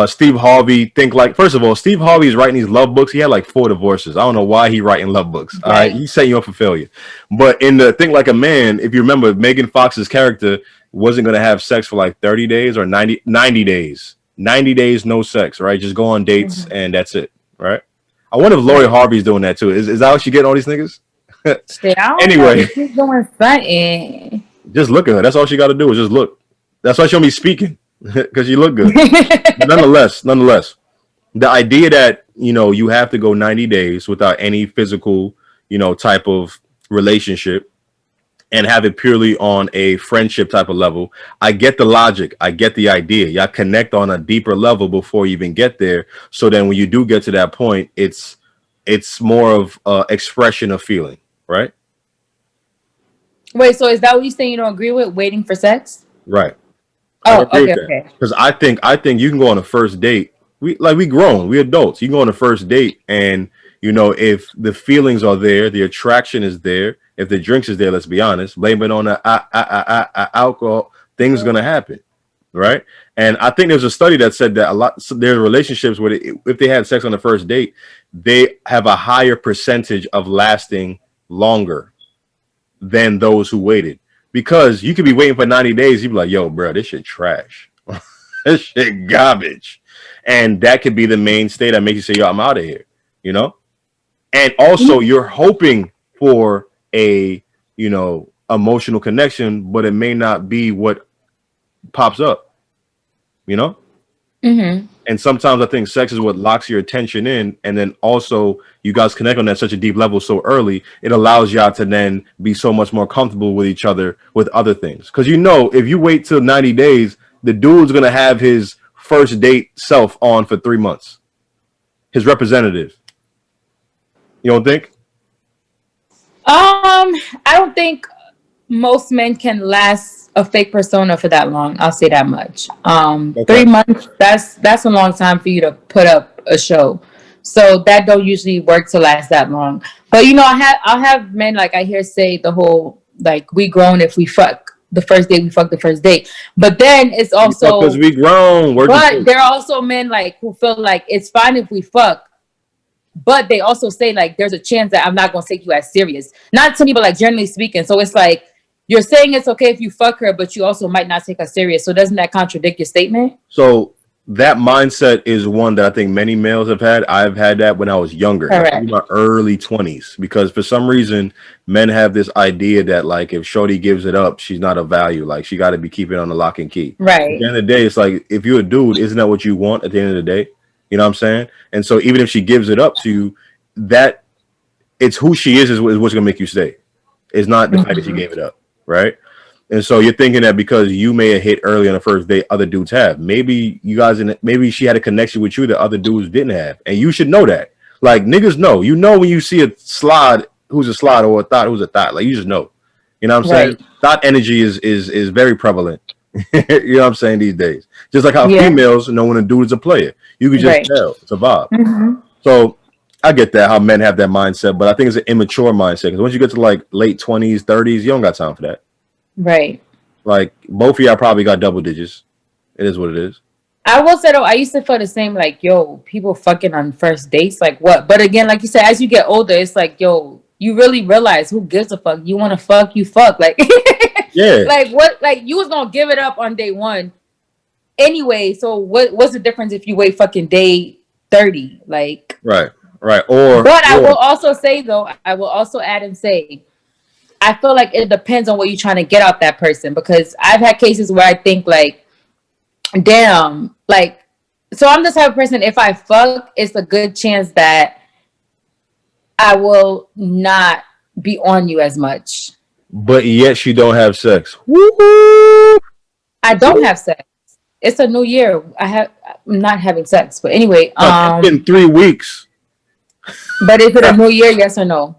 Steve Harvey think like, first of all, Steve Harvey is writing these love books. He had like 4 divorces. I don't know why he writing love books. Right. All right. He's setting you up for failure. But in the Think Like a Man, if you remember, Megan Fox's character wasn't going to have sex for like 30 days or 90 days. 90 days, no sex, right? Just go on dates and that's it, right? I wonder if Lori Harvey's doing that too. Is that how she getting all these niggas? Anyway. She's doing something. Just look at her. That's all she got to do is just look. That's why she'll be speaking. Because you look good. nonetheless, the idea that you have to go 90 days without any physical type of relationship and have it purely on a friendship type of level, I get the logic, I get the idea. Y'all connect on a deeper level before you even get there, so then when you do get to that point, it's more of expression of feeling, right? Wait, so is that what you saying you don't agree with, waiting for sex? Right. Oh, okay. Because I think you can go on a first date. We grown, we adults. You can go on a first date, and if the feelings are there, the attraction is there. If the drinks is there, let's be honest. Blame it on the alcohol. Things gonna happen. right? And I think there's a study that said that a lot so there's relationships where if they had sex on the first date, they have a higher percentage of lasting longer than those who waited. Because you could be waiting for 90 days, you'd be like, yo, bro, this shit trash. This shit garbage. And that could be the mainstay that makes you say, yo, I'm out of here, you know? And also you're hoping for a, emotional connection, but it may not be what pops up, you know? Mm-hmm. And sometimes I think sex is what locks your attention in, and then also you guys connect on that such a deep level so early, it allows y'all to then be so much more comfortable with each other with other things. Because if you wait till 90 days, the dude's gonna have his first date self on for 3 months, his representative. You don't think? I don't think most men can last a fake persona for that long. I'll say that much. Okay. 3 months, that's a long time for you to put up a show. So that don't usually work to last that long. But I'll have men like I hear say the whole like we grown if we fuck the first date, we fuck the first date. But then it's also because we grown. But there are also men like who feel like it's fine if we fuck. But they also say like there's a chance that I'm not gonna take you as serious. Not to me, but like generally speaking. So it's like you're saying it's okay if you fuck her, but you also might not take her serious. So doesn't that contradict your statement? So that mindset is one that I think many males have had. I've had that when I was younger, in my early 20s, because for some reason men have this idea that like if shorty gives it up, she's not of value. Like she got to be keeping it on the lock and key. Right. At the end of the day, it's like if you're a dude, isn't that what you want at the end of the day? You know what I'm saying? And so even if she gives it up to you, that it's who she is what's gonna make you stay. It's not the fact that she gave it up, right? And so you're thinking that because you may have hit early on the first date, other dudes have. Maybe maybe she had a connection with you that other dudes didn't have, and you should know that. Like niggas know, when you see a slide, who's a slide, or a thought, who's a thought. Like you just know. You know what I'm saying? Thought energy is very prevalent. You know what I'm saying these days. Just like how females know when a dude is a player, you can just tell it's a vibe. Mm-hmm. So I get that how men have that mindset, but I think it's an immature mindset because once you get to like late 20s, 30s, you don't got time for that. Right. Like both of y'all probably got double digits. It is what it is. I will say though, I used to feel the same. Like, yo, people fucking on first dates. Like what? But again, like you said, as you get older, it's like, yo, you really realize who gives a fuck. You want to fuck, you fuck. Like, yeah. Like what? Like you was gonna give it up on day one, anyway. So what's the difference if you wait fucking day 30? Like, right. But I will also say though, I will also add and say, I feel like it depends on what you're trying to get out that person, because I've had cases where I think like, damn, like, so I'm the type of person, if I fuck, it's a good chance that I will not be on you as much. But yet you don't have sex. Woo-hoo! I don't have sex. It's a new year. I'm not having sex. But anyway, it's been 3 weeks. But is it a new year? Yes or no?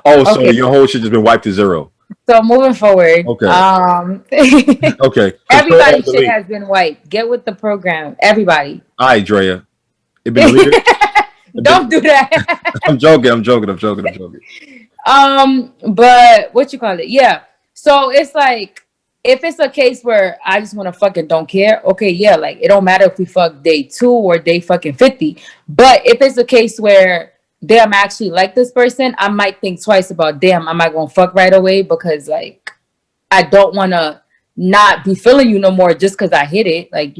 Oh, so your whole shit just been wiped to zero. So moving forward. Okay. Okay. Everybody's shit has been wiped. Get with the program. Everybody. All right, Drea. It been deleted? Don't do that. I'm joking. But what you call it? Yeah. So it's like, if it's a case where I just want to fucking don't care, okay, yeah, like it don't matter if we fuck day 2 or day fucking 50. But if it's a case where damn, I actually like this person, I might think twice about damn, am I gonna fuck right away? Because like I don't wanna not be feeling you no more just because I hit it. Like,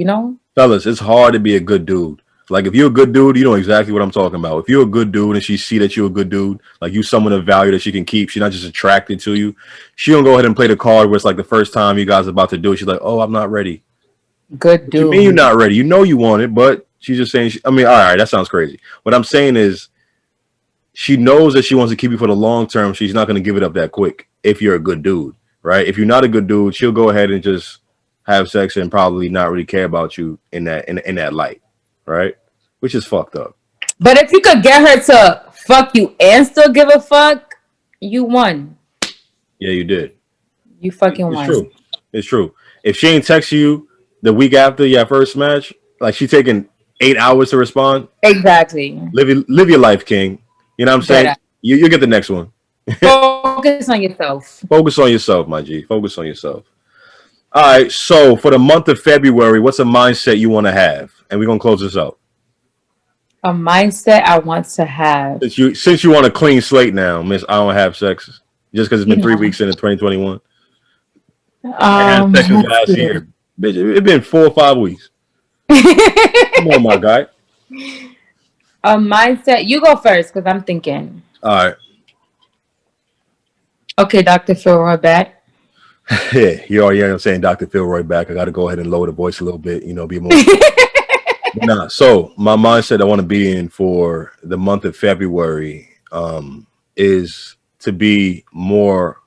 Fellas, it's hard to be a good dude. Like if you're a good dude, you know exactly what I'm talking about. If you're a good dude and she see that you're a good dude, like you someone of value that she can keep, she's not just attracted to you. She don't go ahead and play the card where it's like the first time you guys are about to do it. She's like, oh, I'm not ready. Good dude. What you mean you're not ready? You know you want it, but she's just saying, all right, that sounds crazy. What I'm saying is she knows that she wants to keep you for the long term. She's not going to give it up that quick if you're a good dude, right? If you're not a good dude, she'll go ahead and just have sex and probably not really care about you in that light, right? Which is fucked up. But if you could get her to fuck you and still give a fuck, you won. Yeah, you did. You fucking won. It's true. If she ain't text you the week after your first match, like she taking 8 hours to respond. Exactly. Live your life, King. You know what I'm saying? You get the next one. Focus on yourself. Focus on yourself, my G. Focus on yourself. All right. So for the month of February, what's a mindset you want to have? And we're gonna close this out. A mindset I want to have. Since you want a clean slate now, Miss, I don't have sex just because it's been 3 weeks into 2021. I had sex last year, bitch. It's been 4 or 5 weeks. Come on, my guy. A mindset. You go first because I'm thinking. All right. Okay, Dr. Philroy back. Yeah, you already hear I'm saying Dr. Philroy back. I got to go ahead and lower the voice a little bit, be more. Nah, so my mindset I want to be in for the month of February is to be more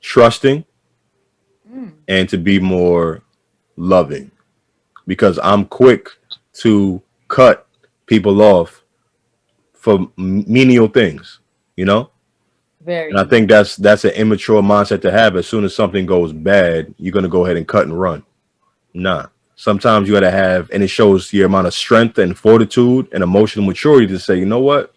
trusting and to be more loving, because I'm quick to cut people off for menial things, Very. And I think that's an immature mindset to have. As soon as something goes bad, you're going to go ahead and cut and run. Nah. Sometimes you got to have, and it shows your amount of strength and fortitude and emotional maturity to say, you know what?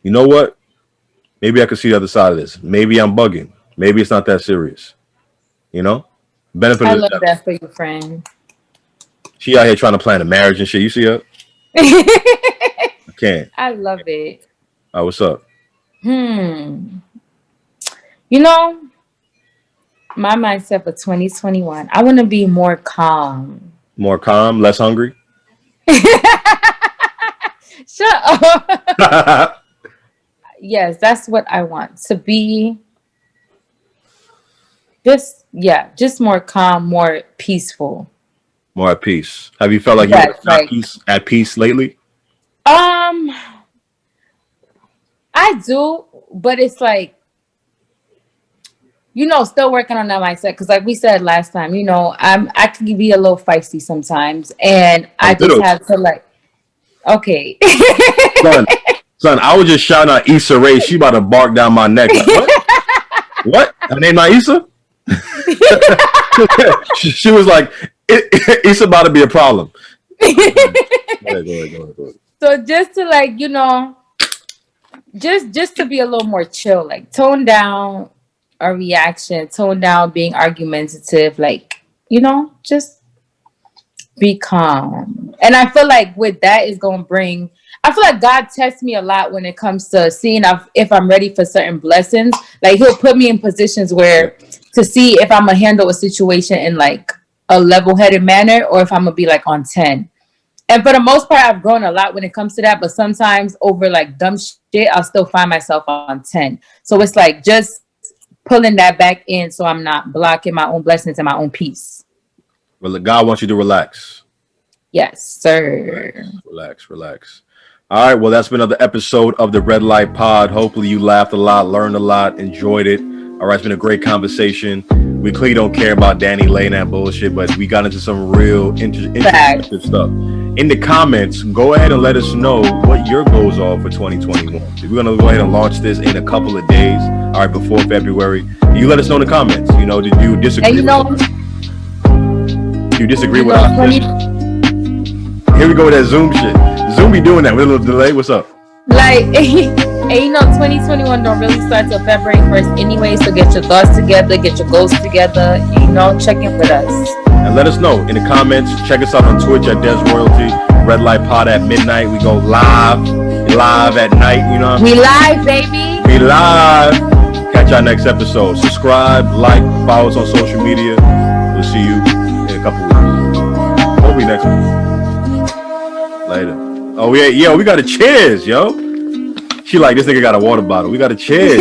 Maybe I can see the other side of this. Maybe I'm bugging. Maybe it's not that serious. Benefit. I love that for you, friend. She out here trying to plan a marriage and shit. You see her? I can't. I love it. All right, what's up? My mindset for 2021, I want to be more calm. More calm, less hungry? Shut up. Yes, that's what I want. To be just more calm, more peaceful. More at peace. Have you felt like you're at peace lately? I do, but it's like, still working on that mindset, because like we said last time, I can be a little feisty sometimes, and I just have to okay. Son, I was just shouting out Issa Rae. She about to bark down my neck. Like, what? What? Her name not Issa? she was like, it's about to be a problem. Go ahead. So just to just to be a little more chill, tone down a reaction, tone down being argumentative, just be calm. And I feel like with that is going to bring, I feel like God tests me a lot when it comes to seeing if I'm ready for certain blessings. Like he'll put me in positions where to see if I'm going to handle a situation in a level-headed manner, or if I'm going to be on 10. And for the most part, I've grown a lot when it comes to that. But sometimes over dumb shit, I'll still find myself on 10. So it's just pulling that back in so I'm not blocking my own blessings and my own peace. Well, God wants you to relax. Yes, sir. Relax. All right. Well, that's been another episode of the Red Light Pod. Hopefully you laughed a lot, learned a lot, enjoyed it. All right. It's been a great conversation. We clearly don't care about Danny Lane and that bullshit, but we got into some real interesting stuff. In the comments, go ahead and let us know what your goals are for 2021. We're going to go ahead and launch this in a couple of days, all right, before February. You let us know in the comments. Did you disagree? Do you disagree with us? Here we go with that Zoom shit. Zoom be doing that with a little delay. What's up? 2021 don't really start till February 1st anyway, so get your thoughts together, get your goals together, check in with us. And let us know in the comments. Check us out on Twitch at Dez Royalty, RedLitePod at midnight. We go live at night, We live, baby. We live. Catch our next episode. Subscribe, follow us on social media. We'll see you in a couple weeks. Hopefully next week. Later. Oh, yeah, we got a cheers, yo. She this nigga got a water bottle. We got a cheers.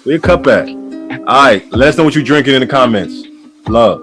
Where your cup at? All right, let us know what you're drinking in the comments. Love.